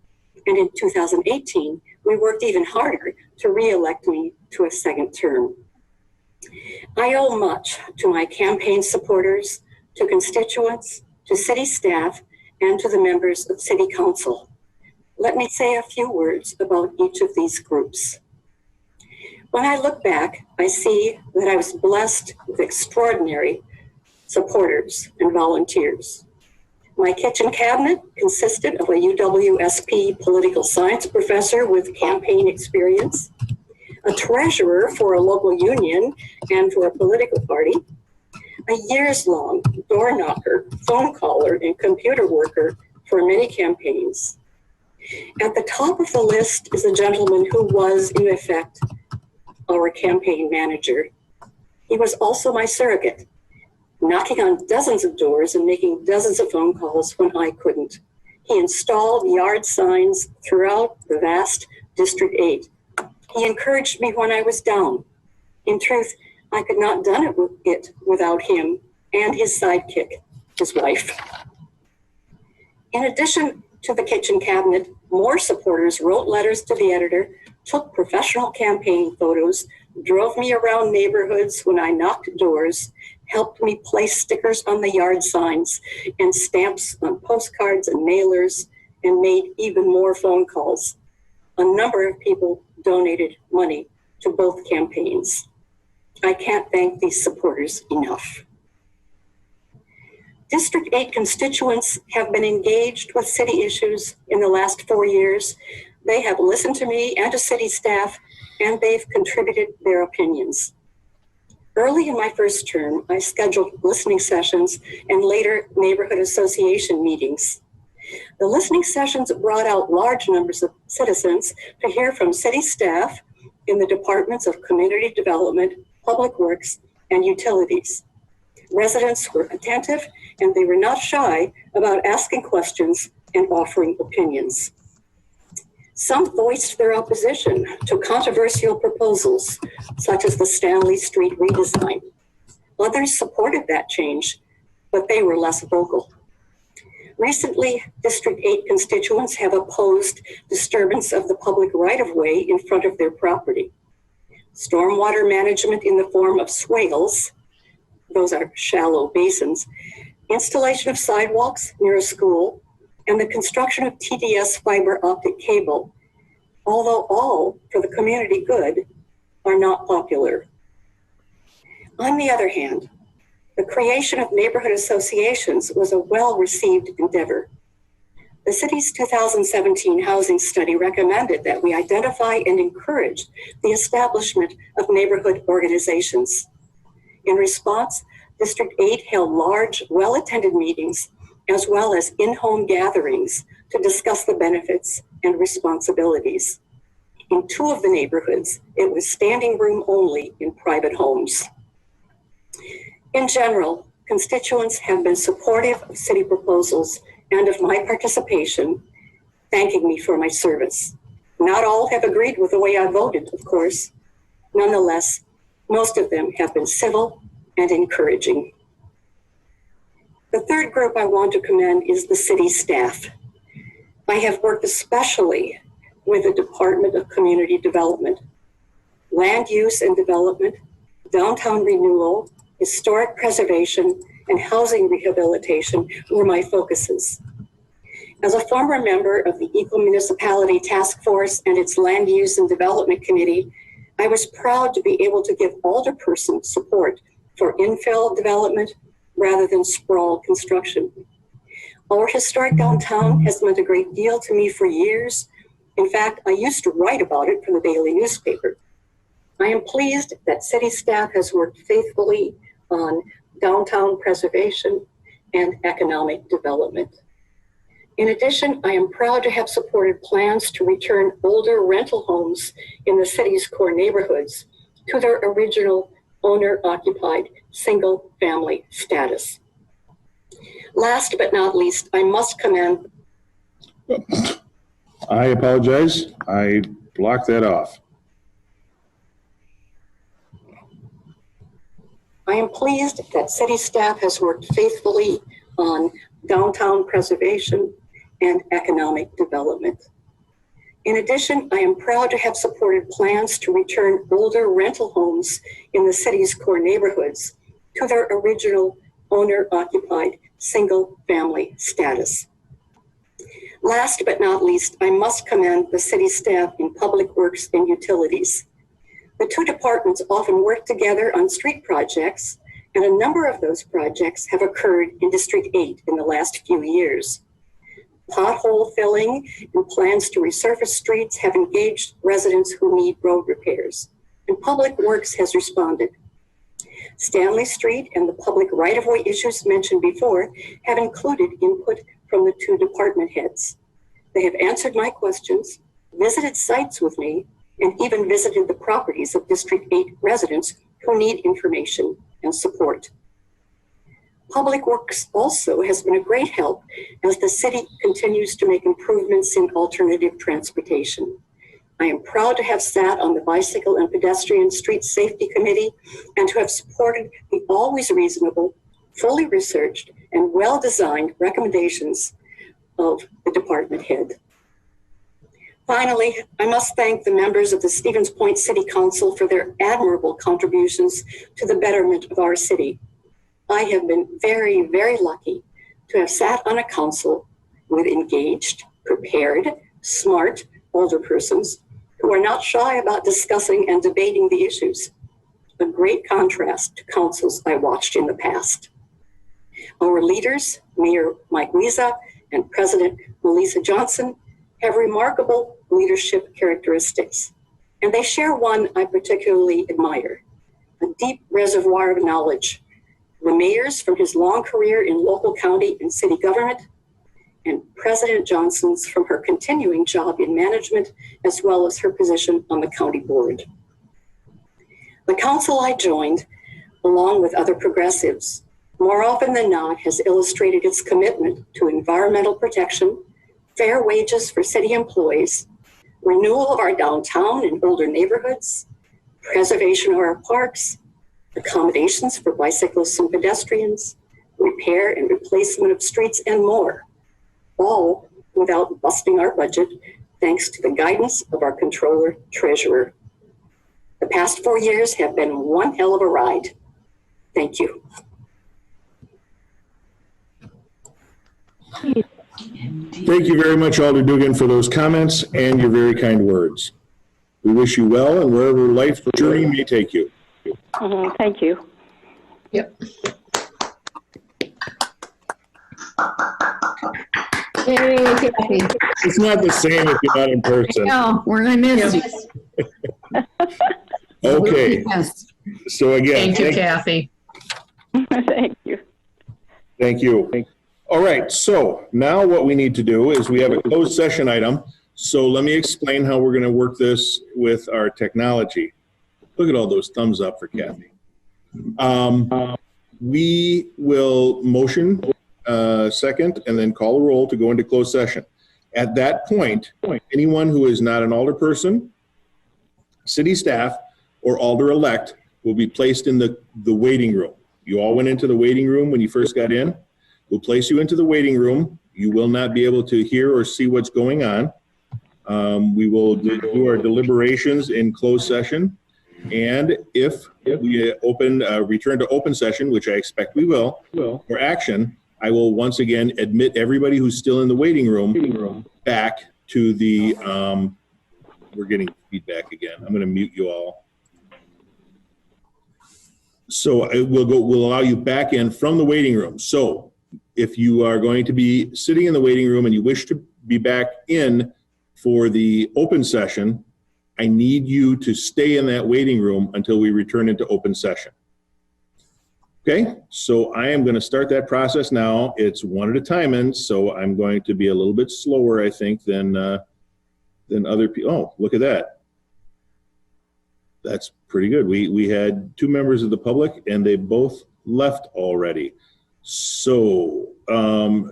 and in 2018, we worked even harder to re-elect me to a second term. I owe much to my campaign supporters, to constituents, to city staff, and to the members of City Council. Let me say a few words about each of these groups. When I look back, I see that I was blessed with extraordinary supporters and volunteers. My kitchen cabinet consisted of a UWSP political science professor with campaign experience, a treasurer for a local union and for a political party, a years-long door knocker, phone caller, and computer worker for many campaigns. At the top of the list is a gentleman who was, in effect, our campaign manager. He was also my surrogate, knocking on dozens of doors and making dozens of phone calls when I couldn't. He installed yard signs throughout the vast District 8. He encouraged me when I was down. In truth, I could not have done it without him and his sidekick, his wife. In addition to the kitchen cabinet, more supporters wrote letters to the editor, took professional campaign photos, drove me around neighborhoods when I knocked doors, helped me place stickers on the yard signs and stamps on postcards and mailers, and made even more phone calls. A number of people donated money to both campaigns. I can't thank these supporters enough. District 8 constituents have been engaged with city issues in the last 4 years. They have listened to me and to city staff, and they've contributed their opinions. Early in my first term, I scheduled listening sessions and later neighborhood association meetings. The listening sessions brought out large numbers of citizens to hear from city staff in the departments of community development, public works, and utilities. Residents were attentive and they were not shy about asking questions and offering opinions. Some voiced their opposition to controversial proposals, such as the Stanley Street redesign. Others supported that change, but they were less vocal. Recently, District 8 constituents have opposed disturbance of the public right-of-way in front of their property. Stormwater management in the form of swales, those are shallow basins, installation of sidewalks near a school, and the construction of TDS fiber optic cable, although all for the community good, are not popular. On the other hand, the creation of neighborhood associations was a well-received endeavor. The city's 2017 housing study recommended that we identify and encourage the establishment of neighborhood organizations. In response, District 8 held large, well-attended meetings as well as in-home gatherings to discuss the benefits and responsibilities. In 2 of the neighborhoods, it was standing room only in private homes. In general, constituents have been supportive of city proposals and of my participation, thanking me for my service. Not all have agreed with the way I voted, of course. Nonetheless, most of them have been civil and encouraging. The third group I want to commend is the city staff. I have worked especially with the Department of Community Development. Land use and development, downtown renewal, historic preservation, and housing rehabilitation were my focuses. As a former member of the Equal Municipality Task Force and its Land Use and Development Committee, I was proud to be able to give alderperson support for infill development rather than sprawl construction. Our historic downtown has meant a great deal to me for years. In fact, I used to write about it for the daily newspaper. I am pleased that city staff has worked faithfully on downtown preservation and economic development. In addition, I am proud to have supported plans to return older rental homes in the city's core neighborhoods to their original owner-occupied single-family status. Last but not least, I must commend. I apologize. I blocked that off. I am pleased that city staff has worked faithfully on downtown preservation and economic development. In addition, I am proud to have supported plans to return older rental homes in the city's core neighborhoods to their original owner-occupied single-family status. Last but not least, I must commend the city staff in Public Works and Utilities. The two departments often work together on street projects, and a number of those projects have occurred in District 8 in the last few years. Pothole filling and plans to resurface streets have engaged residents who need road repairs, and Public Works has responded. Stanley Street and the public right-of-way issues mentioned before have included input from the two department heads. They have answered my questions, visited sites with me, and even visited the properties of District 8 residents who need information and support. Public Works also has been a great help as the city continues to make improvements in alternative transportation. I am proud to have sat on the Bicycle and Pedestrian Street Safety Committee and to have supported the always reasonable, fully researched, and well-designed recommendations of the department head. Finally, I must thank the members of the Stevens Point City Council for their admirable contributions to the betterment of our city. I have been very, very lucky to have sat on a council with engaged, prepared, smart older persons who are not shy about discussing and debating the issues. A great contrast to councils I watched in the past. Our leaders, Mayor Mike Wiesa and President Melissa Johnson, have remarkable leadership characteristics, and they share one I particularly admire, a deep reservoir of knowledge. The mayor's from his long career in local, county, and city government, and President Johnson's from her continuing job in management, as well as her position on the county board. The council I joined, along with other progressives, more often than not has illustrated its commitment to environmental protection, fair wages for city employees, renewal of our downtown and older neighborhoods, preservation of our parks, accommodations for bicyclists and pedestrians, repair and replacement of streets, and more, all without busting our budget, thanks to the guidance of our controller treasurer. The past 4 years have been one hell of a ride. Thank you. Thank you very much, Alder Dugan, for those comments and your very kind words. We wish you well and wherever life's journey may take you. Thank you. Yep. Yay, Kathy. It's not the same if you're not in person. No, we're going to miss you. Okay. So again, Thank you, Kathy. Thank you. Thank you. All right, so now what we need to do is we have a closed session item. So let me explain how we're going to work this with our technology. Look at all those thumbs up for Kathy. We will motion second and then call a roll to go into closed session. At that point, anyone who is not an alderperson, city staff, or alder-elect will be placed in the waiting room. You all went into the waiting room when you first got in. We'll place you into the waiting room. You will not be able to hear or see what's going on. We will do our deliberations in closed session. And if we return to open session, which I expect we will, for action, I will once again admit everybody who's still in the waiting room back to the, we're getting feedback again. I'm going to mute you all. So we'll allow you back in from the waiting room. So if you are going to be sitting in the waiting room and you wish to be back in for the open session, I need you to stay in that waiting room until we return into open session. Okay, so I am going to start that process now. It's one at a time, and so I'm going to be a little bit slower, I think, than other people. Oh, look at that. That's pretty good. We had 2 members of the public, and they both left already. So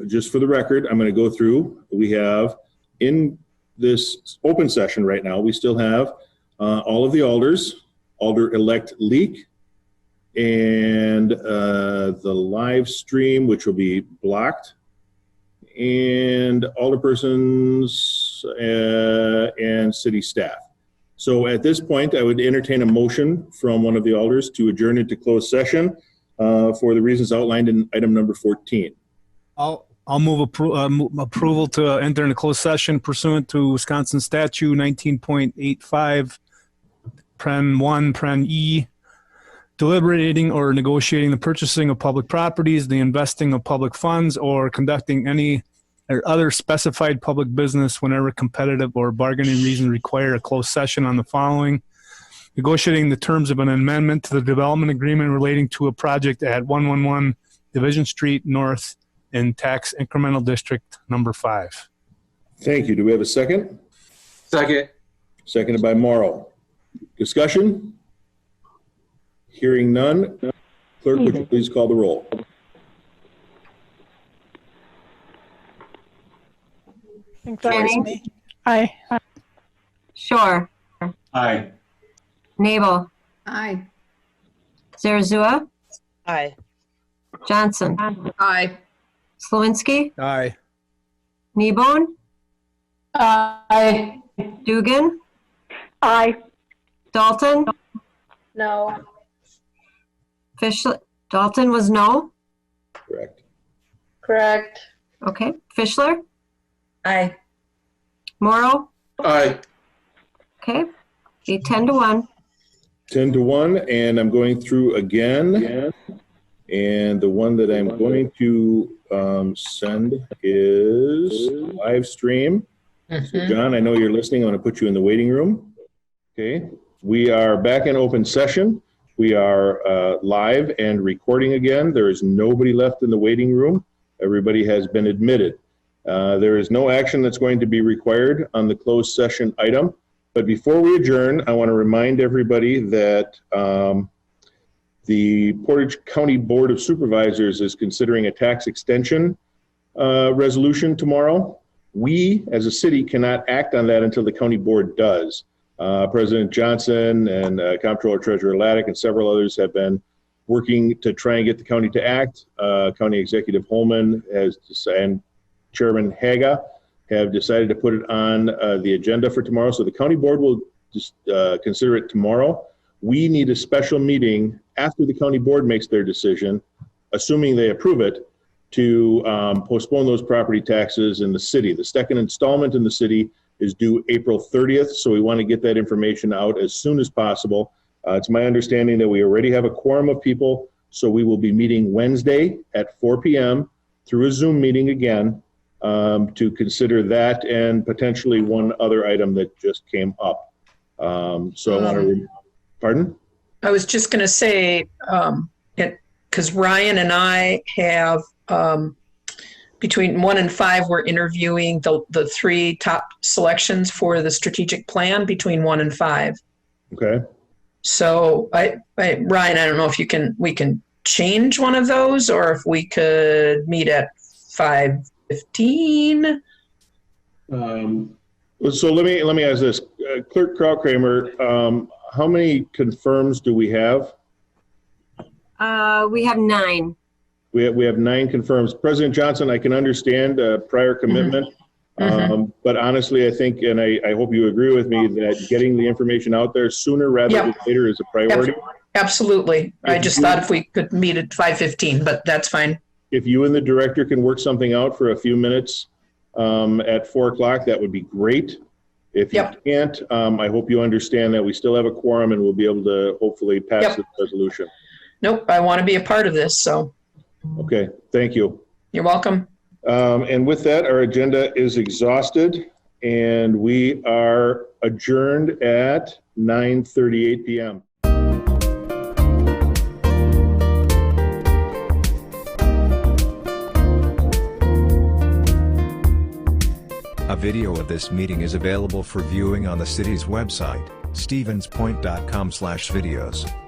just for the record, I'm going to go through. We have in this open session right now, we still have all of the alders, Alder-elect Leek, and the live stream, which will be blocked, and alderpersons and city staff. So at this point, I would entertain a motion from one of the alders to adjourn into closed session for the reasons outlined in item number 14. I'll move approval to enter into closed session pursuant to Wisconsin Statute 19.85, Pren 1, Pren E, deliberating or negotiating the purchasing of public properties, the investing of public funds, or conducting any or other specified public business whenever competitive or bargaining reasons require a closed session on the following: negotiating the terms of an amendment to the development agreement relating to a project at 111 Division Street North in Tax Incremental District number 5. Thank you. Do we have a second? Second. Seconded by Morrow. Discussion? Hearing none. Clerk, would you please call the roll? I think that was me. Aye. Shore. Aye. Nabel. Aye. Zarazua. Aye. Johnson. Aye. Slawinski. Aye. Kneebone. Aye. Dugan. Aye. Dalton. No. Fischler. Dalton was no. Correct. Correct. Okay. Fischler. Aye. Morrow. Aye. Okay. Be 10-1. 10-1, and I'm going through again. And the one that I'm going to send is live stream. So John, I know you're listening. I'm going to put you in the waiting room. Okay. We are back in open session. We are live and recording again. There is nobody left in the waiting room. Everybody has been admitted. There is no action that's going to be required on the closed session item. But before we adjourn, I want to remind everybody that the Portage County Board of Supervisors is considering a tax extension resolution tomorrow. We, as a city, cannot act on that until the county board does. President Johnson and Comptroller Treasurer Laddick and several others have been working to try and get the county to act. County Executive Holman and Chairman Haga have decided to put it on the agenda for tomorrow. So the county board will just consider it tomorrow. We need a special meeting after the county board makes their decision, assuming they approve it, to postpone those property taxes in the city. The second installment in the city is due April 30th, so we want to get that information out as soon as possible. It's my understanding that we already have a quorum of people, so we will be meeting Wednesday at 4 p.m. through a Zoom meeting again to consider that and potentially one other item that just came up. So I want to, pardon? I was just going to say, because Ryan and I have, between 1 and 5, we're interviewing the 3 top selections for the strategic plan between 1 and 5. Okay. So Ryan, I don't know if we can change one of those, or if we could meet at 5:15. So let me ask this, Clerk Krautkramer, how many confirms do we have? We have 9. We have 9 confirms. President Johnson, I can understand prior commitment, but honestly, I think, and I hope you agree with me, that getting the information out there sooner rather than later is a priority. Absolutely. I just thought if we could meet at 5:15, but that's fine. If you and the director can work something out for a few minutes at 4 o'clock, that would be great. If you can't, I hope you understand that we still have a quorum and we'll be able to hopefully pass this resolution. nope, I want to be a part of this. So Okay, thank you. you're welcome. And with that, our agenda is exhausted, and we are adjourned at 9:38 p.m. A video of this meeting is available for viewing on the city's website, stevenspoint.com/videos.